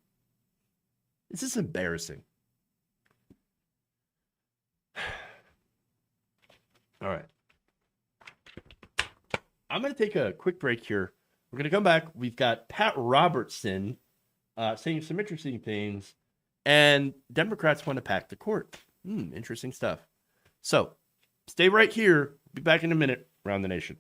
it's just embarrassing. All right. I'm going to take a quick break here. We're going to come back. We've got Pat Robertson saying some interesting things, and Democrats want to pack the court. Interesting stuff. So stay right here. Be back in a minute. Around the Nation.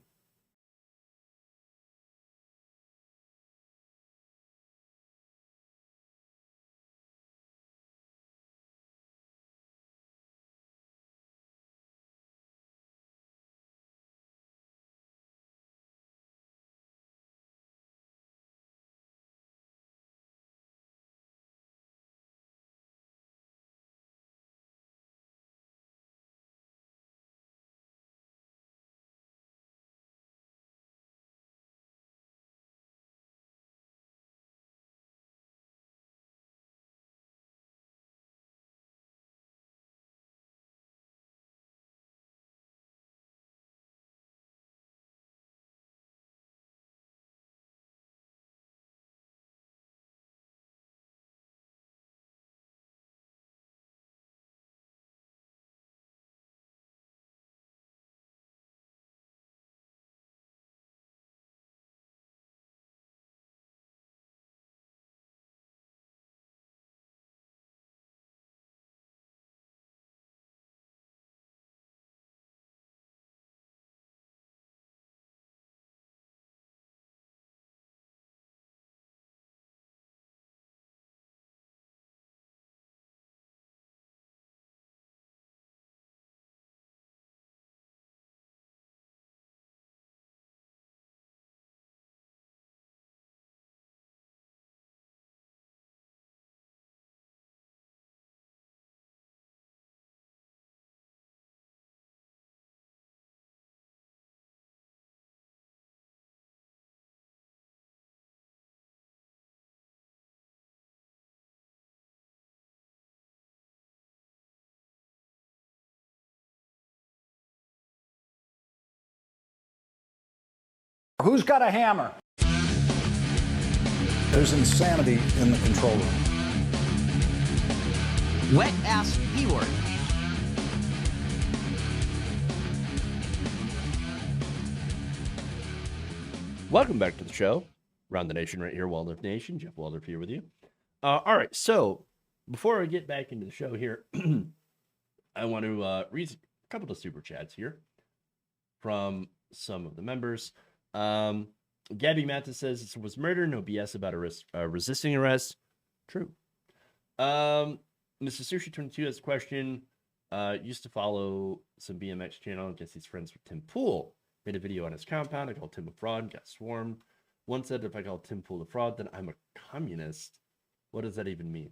Who's got a hammer? There's insanity in the control room. Wet ass B-word. Welcome back to the show. Around the Nation right here, Waldorf Nation. Jeff Waldorf here with you. All right, so before I get back into the show here, I want to read a couple of super chats here from some of the members. Gabby Mathis says it was murder, no BS about resisting arrest. True. Mr. Sushi 22 has a question. Used to follow some BMX channel. I guess he's friends with Tim Pool. Made a video on his compound. I called Tim a fraud, got swarmed. One said if I call Tim Pool a fraud, then I'm a communist. What does that even mean?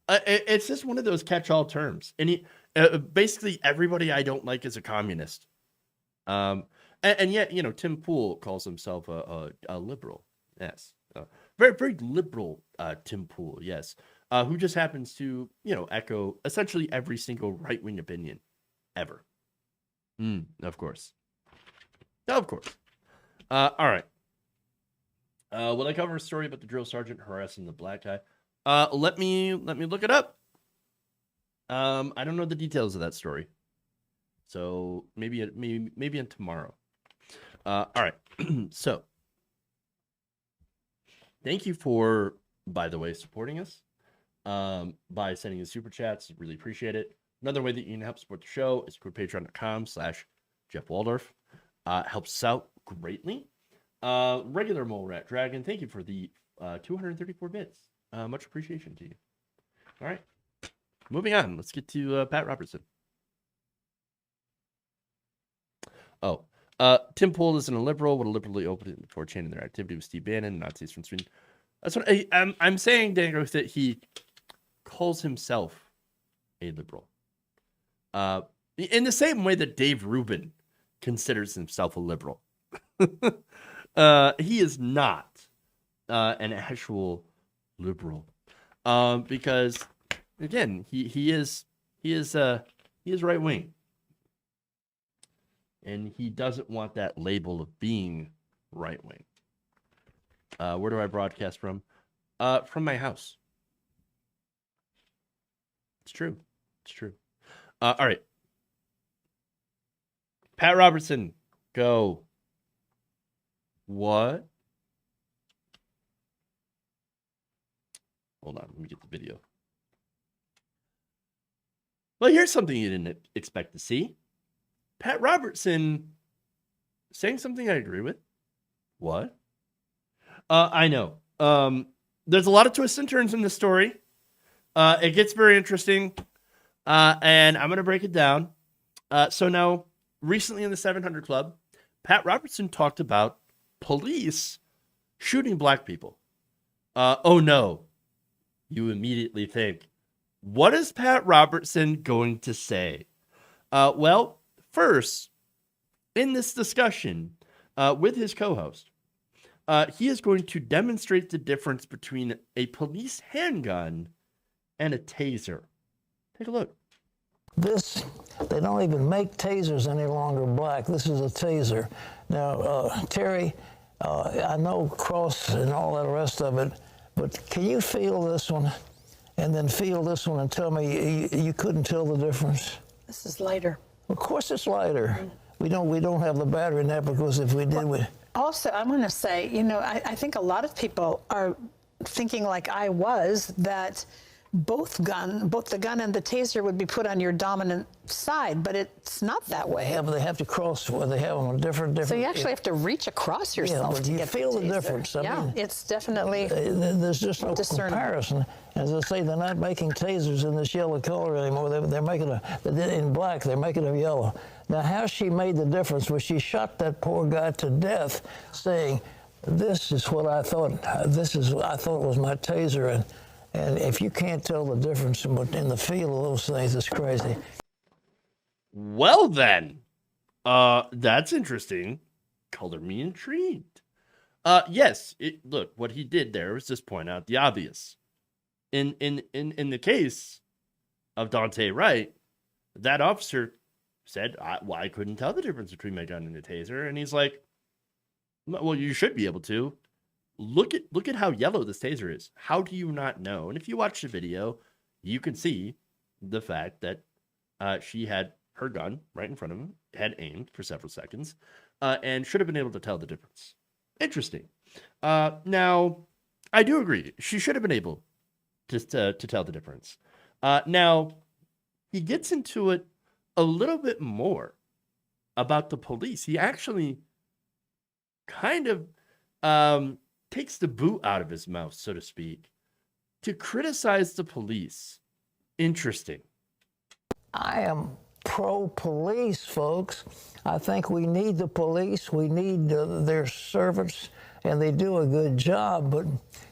It's just one of those catch-all terms. And basically everybody I don't like is a communist. And yet, Tim Pool calls himself a liberal. Yes. Very, very liberal Tim Pool, yes. Who just happens to, echo essentially every single right-wing opinion ever. Of course. Of course. All right. Will I cover a story about the drill sergeant harassing the black guy? Let me look it up. I don't know the details of that story. So maybe in tomorrow. All right. So thank you for, by the way, supporting us by sending in super chats. Really appreciate it. Another way that you can help support the show is go to patreon.com/Jeff Waldorf. Helps us out greatly. Regular Mole Rat Dragon, thank you for the 234 bits. Much appreciation to you. All right. Moving on. Let's get to Pat Robertson. Oh, Tim Pool isn't a liberal. Would a liberally open for chain in their activity with Steve Bannon, Nazis from Sweden. That's what I'm saying, Dango, that he calls himself a liberal. In the same way that Dave Rubin considers himself a liberal. He is not an actual liberal. Because again, he is right wing. And he doesn't want that label of being right wing. Where do I broadcast from? From my house. It's true. It's true. All right. Pat Robertson, go. What? Hold on, let me get the video. Well, here's something you didn't expect to see. Pat Robertson saying something I agree with. What? I know. There's a lot of twists and turns in this story. It gets very interesting. And I'm going to break it down. So now, recently in the 700 Club, Pat Robertson talked about police shooting black people. Oh no. You immediately think, what is Pat Robertson going to say? Well, first, in this discussion with his co-host, he is going to demonstrate the difference between a police handgun and a taser. Take a look. They don't even make tasers any longer black. This is a taser. Now, Terry, I know cross and all that rest of it, but can you feel this one and then feel this one and tell me you couldn't tell the difference? This is lighter. Of course it's lighter. We don't have the battery in that, because if we did, we... Also, I'm going to say, I think a lot of people are thinking, like I was, that both the gun and the taser would be put on your dominant side, but it's not that way. Yeah, but they have to cross where they have them on different. So you actually have to reach across yourself to you get feel the difference. I mean, it's definitely there's just no comparison. As I say, they're not making tasers in this yellow color anymore. They're making in black. They're making them yellow. Now, how she made the difference was she shot that poor guy to death, saying, "This is what I thought. I thought was my taser." And if you can't tell the difference in the feel of those things, it's crazy. Well, then, that's interesting. Color me intrigued. Yes, look, what he did there was just point out the obvious. In the case of Dante Wright, that officer said, I couldn't tell the difference between my gun and a taser. And he's like, well, you should be able to. Look at how yellow this taser is. How do you not know? And if you watch the video, you can see the fact that she had her gun right in front of him, had aimed for several seconds, and should have been able to tell the difference. Interesting. Now, I do agree. She should have been able to tell the difference. Now, he gets into it a little bit more about the police. He actually kind of takes the boot out of his mouth, so to speak, to criticize the police. Interesting. I am pro-police, folks. I think we need the police. We need their servants, and they do a good job. But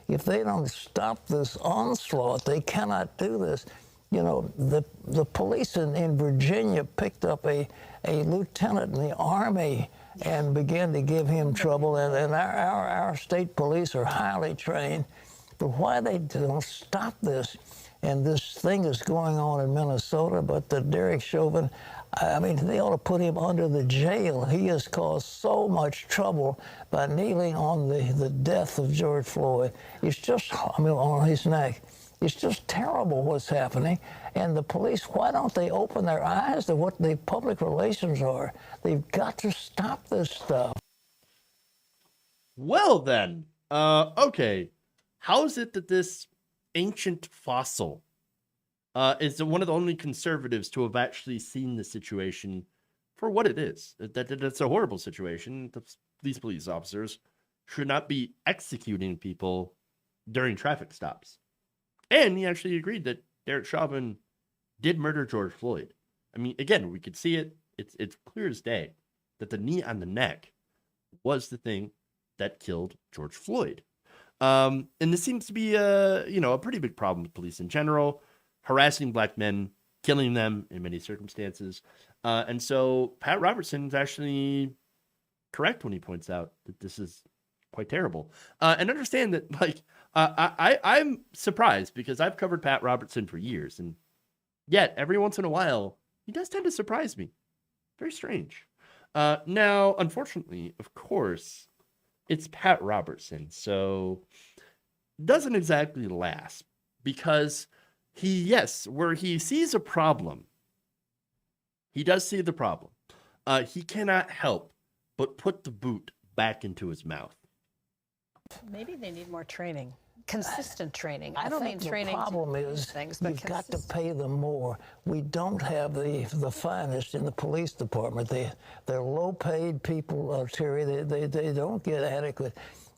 if they don't stop this onslaught, they cannot do this. The police in Virginia picked up a lieutenant in the Army and began to give him trouble. And our state police are highly trained. But why they don't stop this? And this thing is going on in Minnesota, but the Derek Chauvin, I mean, they ought to put him under the jail. He has caused so much trouble by kneeling on the death of George Floyd. It's just, on his neck. It's just terrible what's happening. And the police, why don't they open their eyes to what the public relations are? They've got to stop this stuff. Well, then, okay. How is it that this ancient fossil is one of the only conservatives to have actually seen the situation for what it is? That it's a horrible situation. These police officers should not be executing people during traffic stops. And he actually agreed that Derek Chauvin did murder George Floyd. I mean, again, we could see it. It's clear as day that the knee on the neck was the thing that killed George Floyd. And this seems to be a pretty big problem with police in general. Harassing black men killing them in many circumstances. And so Pat Robertson is actually correct when he points out that this is quite terrible. And understand that, like, I'm surprised because I've covered Pat Robertson for years, and yet every once in a while he does tend to surprise me. Very strange. Now, unfortunately, of course, it's Pat Robertson, so doesn't exactly last because where he sees a problem, he does see the problem. He cannot help but put the boot back into his mouth. Maybe they need more training, consistent training. I don't mean think training. The problem is things, but you've got to pay them more. We don't have the finest in the police department. They're low-paid people, Terry. They don't get adequate.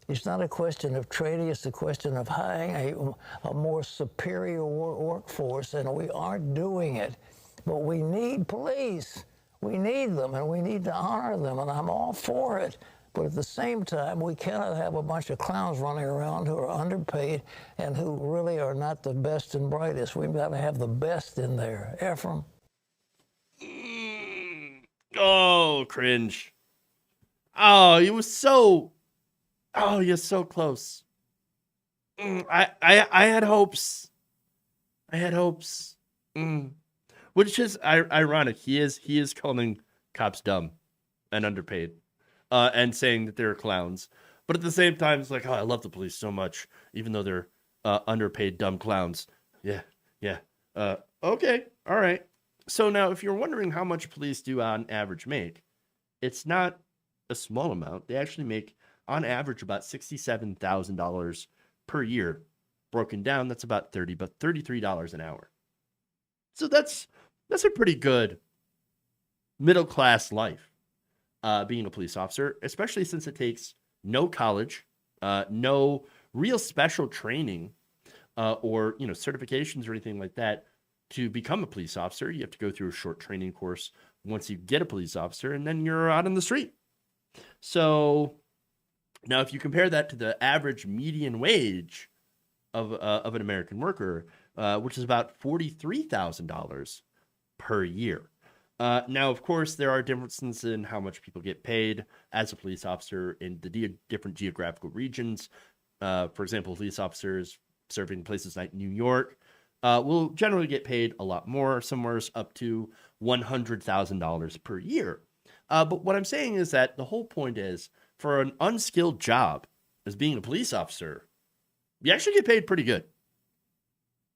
It's not a question of training. It's a question of hiring a more superior workforce, and we aren't doing it. But we need police. We need them, and we need to honor them, and I'm all for it. But at the same time, we cannot have a bunch of clowns running around who are underpaid and who really are not the best and brightest. We've got to have the best in there. Ephraim? Oh, cringe. Oh, you're so close. I had hopes. Which is ironic. He is calling cops dumb and underpaid. And saying that they're clowns. But at the same time, it's like, oh, I love the police so much, even though they're underpaid, dumb clowns. Yeah. Okay, all right. So now, if you're wondering how much police do on average make, it's not a small amount. They actually make, on average, about $67,000 per year. Broken down, that's about $33 an hour. So that's a pretty good middle-class life. Being a police officer, especially since it takes no college, no real special training, or certifications or anything like that to become a police officer. You have to go through a short training course once you get a police officer, and then you're out on the street. So now, if you compare that to the average median wage of an American worker, which is about $43,000 per year. Now, of course, there are differences in how much people get paid as a police officer in the different geographical regions. For example, police officers serving places like New York will generally get paid a lot more, somewhere up to $100,000 per year. But what I'm saying is that the whole point is, for an unskilled job as being a police officer, you actually get paid pretty good.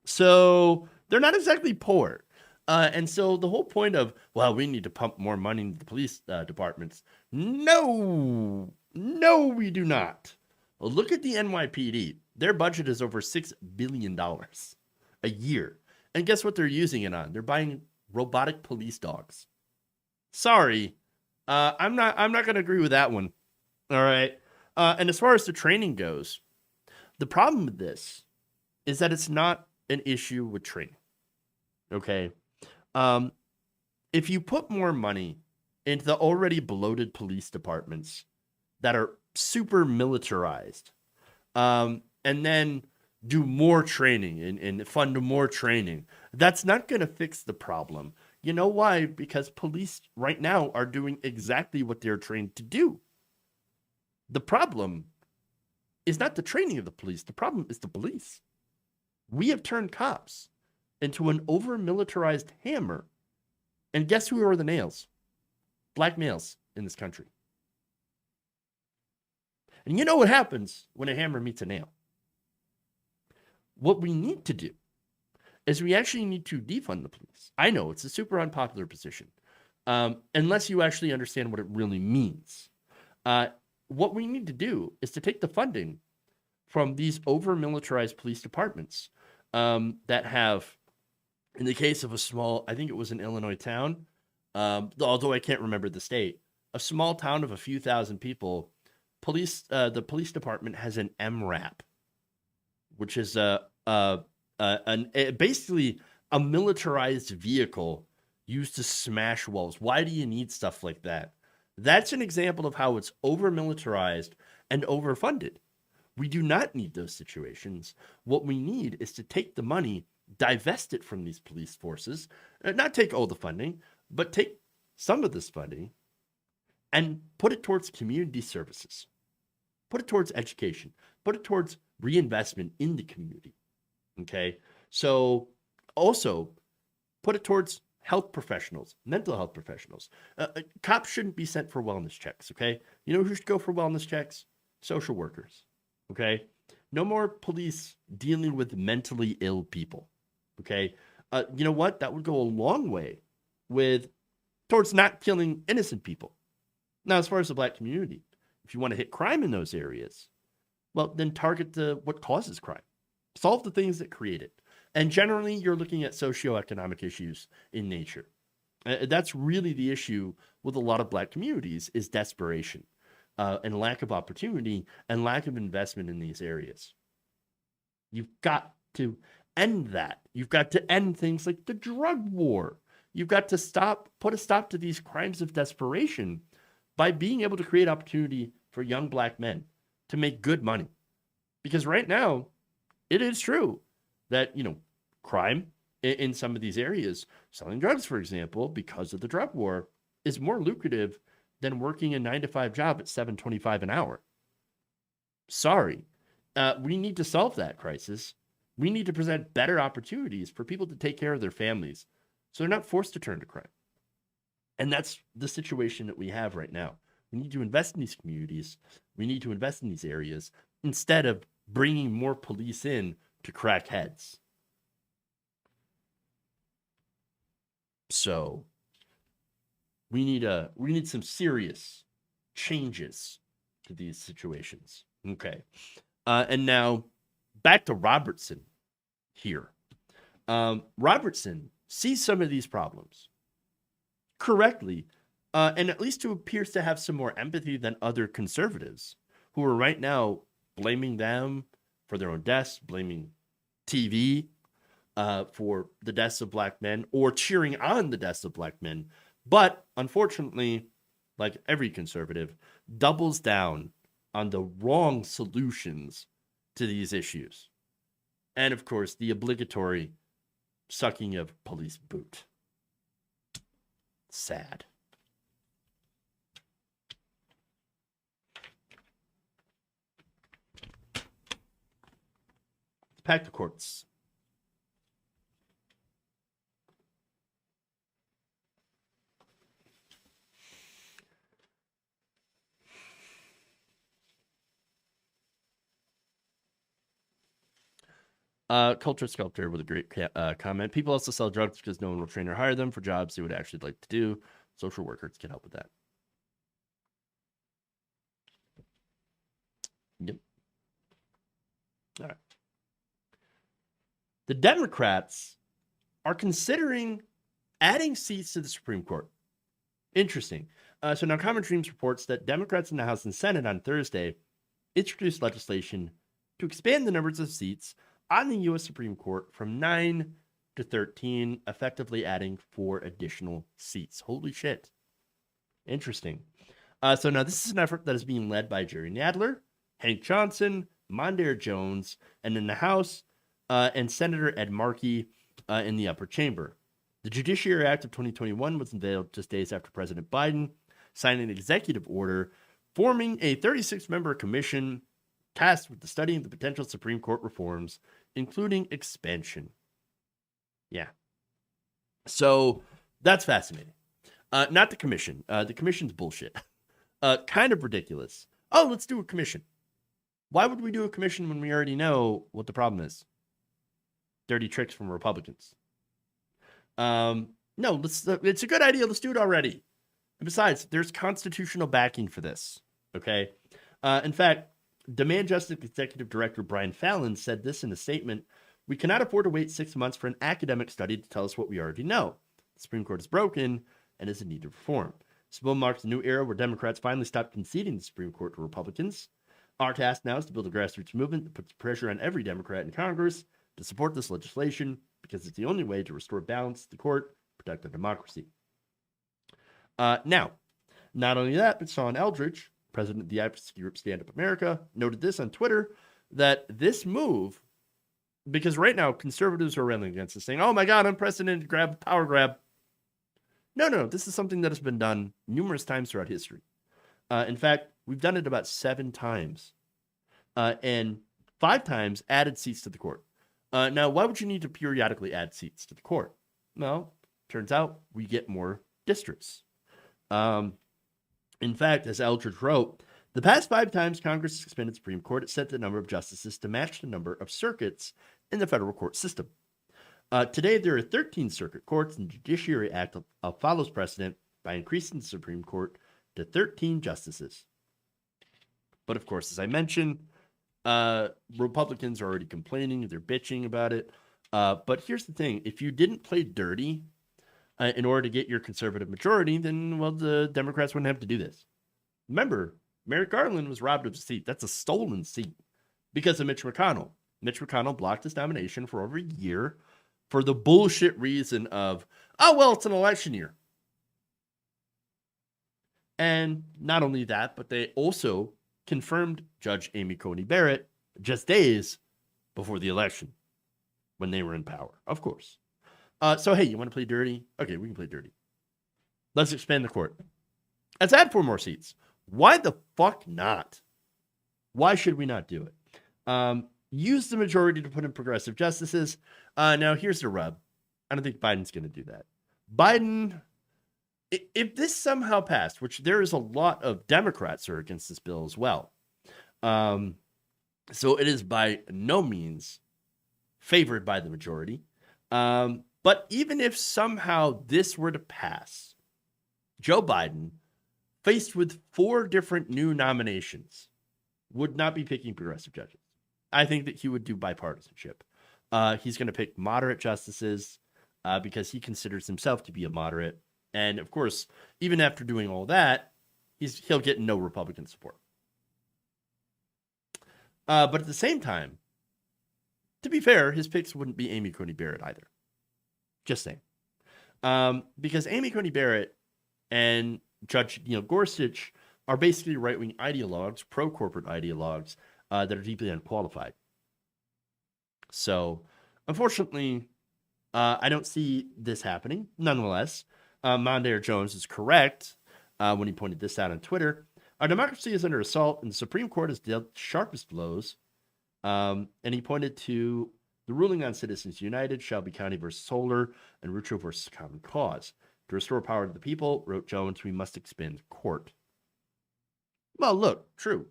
So they're not exactly poor. And so the whole point of, well, we need to pump more money into the police departments. No, we do not. Well, look at the NYPD. Their budget is over $6 billion a year. And guess what they're using it on? They're buying robotic police dogs. Sorry, I'm not going to agree with that one. All right. And as far as the training goes, the problem with this is that it's not an issue with training. Okay. If you put more money into the already bloated police departments that are super militarized, and then do more training and fund more training, that's not going to fix the problem. You know why? Because police right now are doing exactly what they're trained to do. The problem is not the training of the police. The problem is the police. We have turned cops into an over-militarized hammer. And guess who are the nails? Black males in this country. And you know what happens when a hammer meets a nail? What we need to do is we actually need to defund the police. I know it's a super unpopular position, unless you actually understand what it really means. What we need to do is to take the funding from these over-militarized police departments that have, in the case of a small, I think it was an Illinois town, although I can't remember the state, a small town of a few thousand people, the police department has an MRAP, which is basically a militarized vehicle used to smash walls. Why do you need stuff like that? That's an example of how it's over-militarized and overfunded. We do not need those situations. What we need is to take the money divest it from these police forces, not take all the funding, but take some of this funding and put it towards community services, put it towards education, put it towards reinvestment in the community. Okay. So also put it towards health professionals, mental health professionals. Cops shouldn't be sent for wellness checks. Okay. You know who should go for wellness checks? Social workers. Okay. No more police dealing with mentally ill people. Okay. You know what? That would go a long way towards not killing innocent people. Now, as far as the Black community, if you want to hit crime in those areas, well, then target what causes crime. Solve the things that create it. And generally, you're looking at socioeconomic issues in nature. That's really the issue with a lot of Black communities is desperation and lack of opportunity and lack of investment in these areas. You've got to end that. You've got to end things like the drug war. You've got to put a stop to these crimes of desperation by being able to create opportunity for young Black men to make good money. Because right now, it is true that, crime in some of these areas, selling drugs, for example, because of the drug war, is more lucrative than working a 9-to-5 job at $7.25 an hour. Sorry. We need to solve that crisis. We need to present better opportunities for people to take care of their families so they're not forced to turn to crime. And that's the situation that we have right now. We need to invest in these communities. We need to invest in these areas instead of bringing more police in to crack heads. So we need some serious changes to these situations. Okay. And now back to Robertson here. Robertson sees some of these problems correctly, and at least who appears to have some more empathy than other conservatives who are right now blaming them for their own deaths, blaming TV for the deaths of Black men, or cheering on the deaths of Black men. But unfortunately, like every conservative, doubles down on the wrong solutions to these issues. And of course, the obligatory sucking of police boot. Sad. Pack the courts. Culture Sculptor with a great comment. People also sell drugs because no one will train or hire them for jobs they would actually like to do. Social workers can help with that. Yep. All right. The Democrats are considering adding seats to the Supreme Court. Interesting. So now Common Dreams reports that Democrats in the House and Senate on Thursday introduced legislation to expand the numbers of seats on the U.S. Supreme Court from 9 to 13, effectively adding 4 additional seats. Holy shit. Interesting. So now this is an effort that is being led by Jerry Nadler, Hank Johnson, Mondaire Jones, and in the House, and Senator Ed Markey in the upper chamber. The Judiciary Act of 2021 was unveiled just days after President Biden signed an executive order forming a 36-member commission tasked with the studying the potential Supreme Court reforms, including expansion. Yeah. So that's fascinating. Not the commission. The commission's bullshit. Kind of ridiculous. Oh, let's do a commission. Why would we do a commission when we already know what the problem is? Dirty tricks from Republicans. No, it's a good idea. Let's do it already. And besides, there's constitutional backing for this. Okay. In fact, Demand Justice Executive Director Brian Fallon said this in a statement: "We cannot afford to wait 6 months for an academic study to tell us what we already know. The Supreme Court is broken and is in need of reform. This bill marks a new era where Democrats finally stop conceding the Supreme Court to Republicans. Our task now is to build a grassroots movement that puts pressure on every Democrat in Congress to support this legislation because it's the only way to restore balance to the court, protect our democracy." Now, not only that, but Sean Eldridge, president of the advocacy group Stand Up America, noted this on Twitter, that this move Because right now, conservatives are railing against this, saying, oh my God, unprecedented power grab. No, this is something that has been done numerous times throughout history. In fact, we've done it about 7 times. And 5 times added seats to the court. Now, why would you need to periodically add seats to the court? Well, turns out we get more districts. In fact, as Eldridge wrote, the past 5 times Congress has expanded the Supreme Court, it set the number of justices to match the number of circuits in the federal court system. Today, there are 13 circuit courts, and the Judiciary Act follows precedent by increasing the Supreme Court to 13 justices. But of course, as I mentioned, Republicans are already complaining, they're bitching about it. But here's the thing, if you didn't play dirty in order to get your conservative majority, then, well, the Democrats wouldn't have to do this. Remember, Merrick Garland was robbed of a seat. That's a stolen seat because of Mitch McConnell. Mitch McConnell blocked his nomination for over a year for the bullshit reason of, oh, well, it's an election year. And not only that, but they also confirmed Judge Amy Coney Barrett just days before the election when they were in power, of course. So, hey, you want to play dirty? Okay, we can play dirty. Let's expand the court. Let's add 4 more seats. Why the fuck not? Why should we not do it? Use the majority to put in progressive justices. Now, here's the rub. I don't think Biden's going to do that. Biden, if this somehow passed, which there is a lot of Democrats who are against this bill as well. So it is by no means favored by the majority. But even if somehow this were to pass, Joe Biden, faced with 4 different new nominations, would not be picking progressive judges. I think that he would do bipartisanship. He's going to pick moderate justices because he considers himself to be a moderate. And of course, even after doing all that, he'll get no Republican support. But at the same time, to be fair, his picks wouldn't be Amy Coney Barrett either. Just saying. Because Amy Coney Barrett and Judge Neil Gorsuch are basically right-wing ideologues, pro-corporate ideologues that are deeply unqualified. So, unfortunately, I don't see this happening. Nonetheless, Mondaire Jones is correct when he pointed this out on Twitter. Our democracy is under assault, and the Supreme Court has dealt sharpest blows. And he pointed to the ruling on Citizens United, Shelby County versus Solar, and Rucho versus Common Cause. To restore power to the people, wrote Jones, we must expand court. Well, look, true.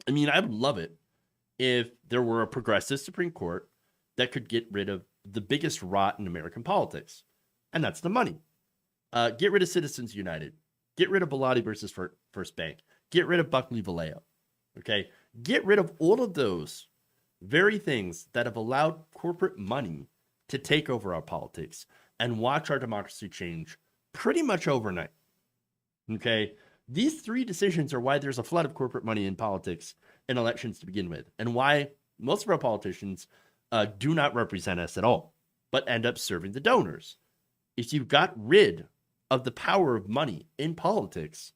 I mean, I would love it if there were a progressive Supreme Court that could get rid of the biggest rot in American politics, and that's the money. Get rid of Citizens United. Get rid of Bellotti versus First Bank. Get rid of Buckley Vallejo. Okay? Get rid of all of those very things that have allowed corporate money to take over our politics and watch our democracy change pretty much overnight. Okay? These 3 decisions are why there's a flood of corporate money in politics and elections to begin with, and why most of our politicians do not represent us at all, but end up serving the donors. If you got rid of the power of money in politics,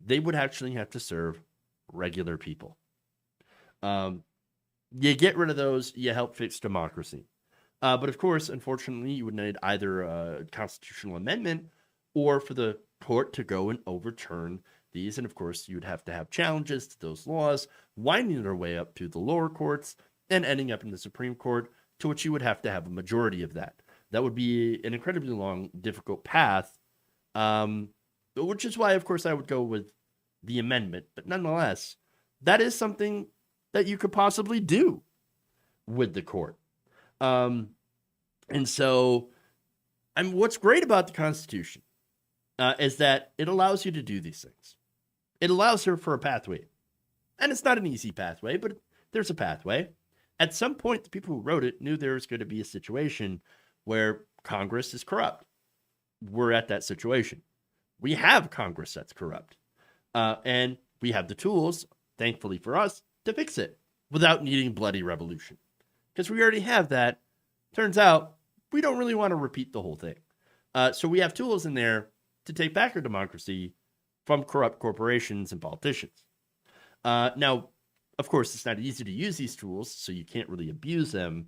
they would actually have to serve regular people. You get rid of those, you help fix democracy. But of course, unfortunately, you would need either a constitutional amendment or for the court to go and overturn these. And of course, you'd have to have challenges to those laws, winding their way up through the lower courts and ending up in the Supreme Court, to which you would have to have a majority of that. That would be an incredibly long, difficult path, which is why, of course, I would go with the amendment. But nonetheless, that is something that you could possibly do with the court. And so, what's great about the Constitution is that it allows you to do these things. It allows for a pathway. And it's not an easy pathway, but there's a pathway. At some point, the people who wrote it knew there was going to be a situation where Congress is corrupt. We're at that situation. We have Congress that's corrupt. And we have the tools, thankfully for us, to fix it without needing bloody revolution. Because we already have that. Turns out, we don't really want to repeat the whole thing. So we have tools in there to take back our democracy from corrupt corporations and politicians. Now, Of course, it's not easy to use these tools, so you can't really abuse them.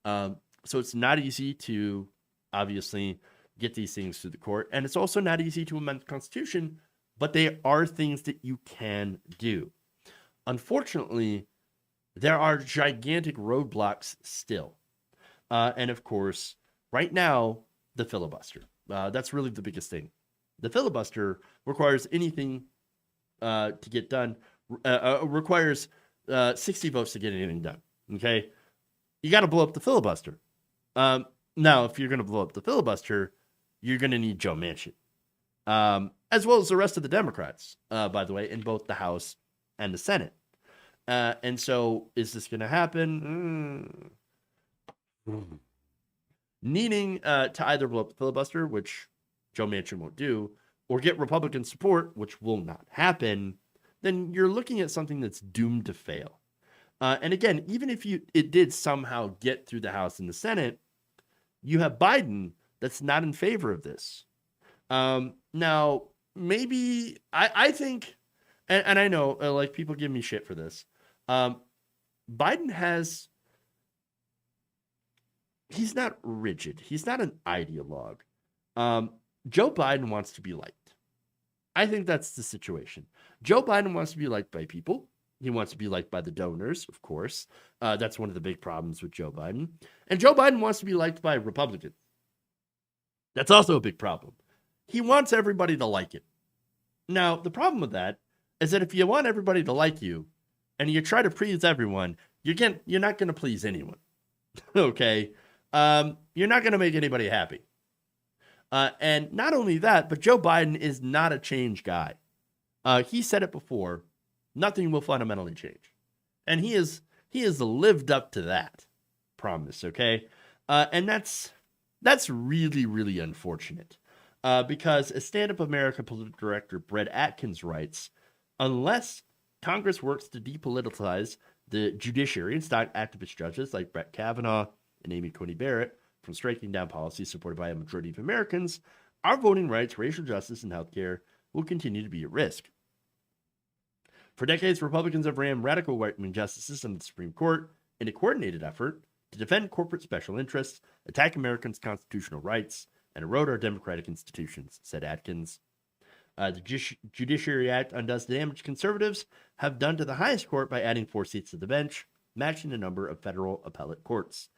So it's not easy to obviously get these things through the court. And it's also not easy to amend the Constitution, but they are things that you can do. Unfortunately, there are gigantic roadblocks still. And of course, right now, the filibuster. That's really the biggest thing. The filibuster requires anything to get done, requires 60 votes to get anything done. Okay? You got to blow up the filibuster. Now, if you're going to blow up the filibuster, you're going to need Joe Manchin, as well as the rest of the Democrats, by the way, in both the House and the Senate. And so is this going to happen? Needing to either blow up the filibuster, which Joe Manchin won't do, or get Republican support, which will not happen, then you're looking at something that's doomed to fail. And again, even if it did somehow get through the House and the Senate, you have Biden that's not in favor of this. Now, maybe I think, and I know like people give me shit for this. Biden he's not rigid. He's not an ideologue. Joe Biden wants to be liked. I think that's the situation. Joe Biden wants to be liked by people. He wants to be liked by the donors, of course. That's one of the big problems with Joe Biden. And Joe Biden wants to be liked by Republicans. That's also a big problem. He wants everybody to like it. Now, the problem with that is that if you want everybody to like you and you try to please everyone, you're not going to please anyone. Okay? You're not going to make anybody happy. And not only that, but Joe Biden is not a change guy. He said it before. Nothing will fundamentally change. And he has lived up to that promise, okay? And that's really, really unfortunate. Because as Stand Up America political director Brett Atkins writes, unless Congress works to depoliticize the judiciary and stop activist judges like Brett Kavanaugh and Amy Coney Barrett from striking down policies supported by a majority of Americans, our voting rights, racial justice, and healthcare will continue to be at risk. For decades, Republicans have rammed radical right-wing justices on the Supreme Court in a coordinated effort to defend corporate special interests, attack Americans' constitutional rights, and erode our democratic institutions, said Atkins. The Judiciary Act undoes the damage conservatives have done to the highest court by adding 4 seats to the bench, matching the number of federal appellate courts.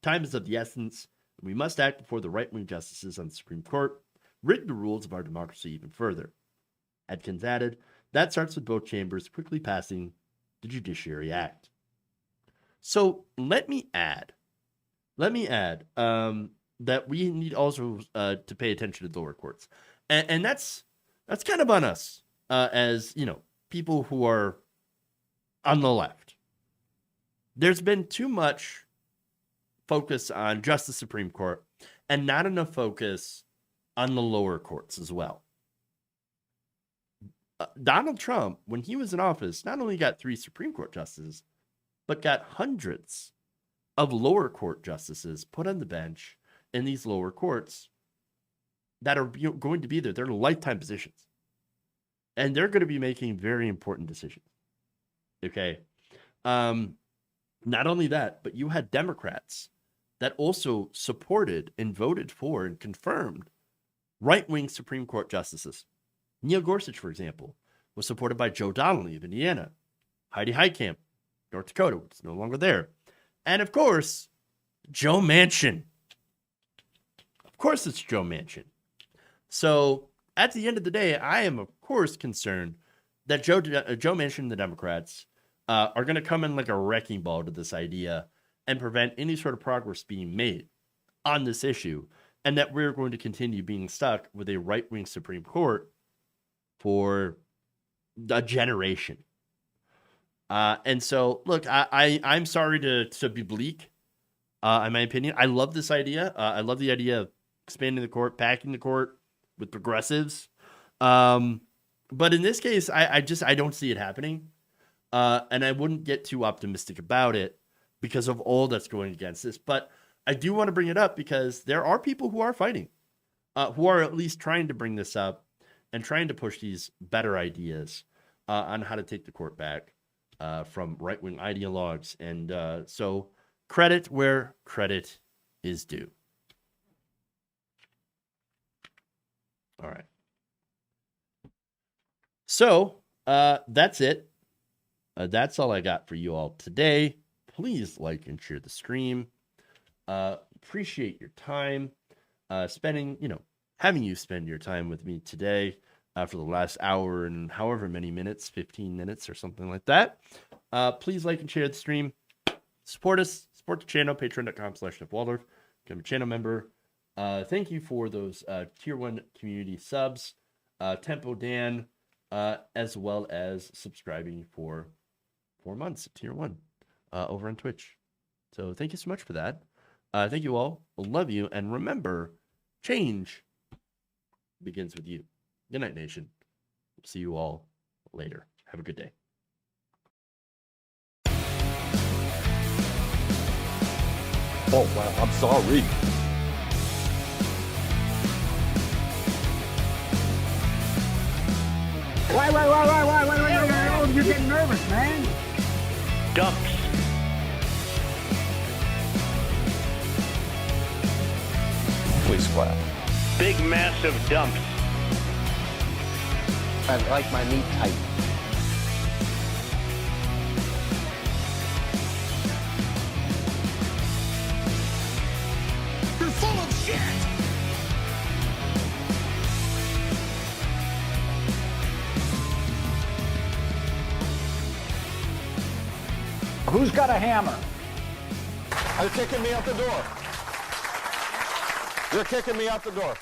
Time is of the essence, and we must act before the right-wing justices on the Supreme Court rig the rules of our democracy even further. Atkins added, that starts with both chambers quickly passing the Judiciary Act. So let me add that we need also to pay attention to the lower courts. And that's kind of on us as, people who are on the left. There's been too much focus on just the Supreme Court and not enough focus on the lower courts as well. Donald Trump, when he was in office, not only got 3 Supreme Court justices, but got hundreds of lower court justices put on the bench in these lower courts that are going to be there. They're lifetime positions. And they're going to be making very important decisions. Okay. Not only that, but you had Democrats that also supported and voted for and confirmed right-wing Supreme Court justices. Neil Gorsuch, for example, was supported by Joe Donnelly of Indiana, Heidi Heitkamp, North Dakota, which is no longer there, and of course, Joe Manchin. Of course, it's Joe Manchin. So at the end of the day, I am, of course, concerned that Joe Manchin and the Democrats are going to come in like a wrecking ball to this idea and prevent any sort of progress being made on this issue, and that we're going to continue being stuck with a right-wing Supreme Court for a generation. And so, look, I'm sorry to be bleak, in my opinion. I love this idea. I love the idea of expanding the court, packing the court with progressives. But in this case, I don't see it happening. And I wouldn't get too optimistic about it because of all that's going against this. But I do want to bring it up because there are people who are fighting, who are at least trying to bring this up and trying to push these better ideas on how to take the court back. from right-wing ideologues. And so credit where credit is due. All right. So that's it. That's all I got for you all today. Please like and share the stream. Appreciate your time. Spending, having you spend your time with me today for the last hour and however many minutes, 15 minutes or something like that. Please like and share the stream. Support us. Support the channel. Patreon.com/NickWaldorf. Become a channel member. Thank you for those Tier 1 community subs. Tempo Dan, as well as subscribing for 4 months at Tier 1 over on Twitch. So thank you so much for that. Thank you all. Love you. And remember, change begins with you. Good night, nation. See you all later. Have a good day. Oh, wow. I'm sorry. Why? You're getting nervous, man. Dumps. Please clap. Big, massive dumps. I like my meat tight. You're full of shit! Who's got a hammer? They're kicking me out the door. They're kicking me out the door.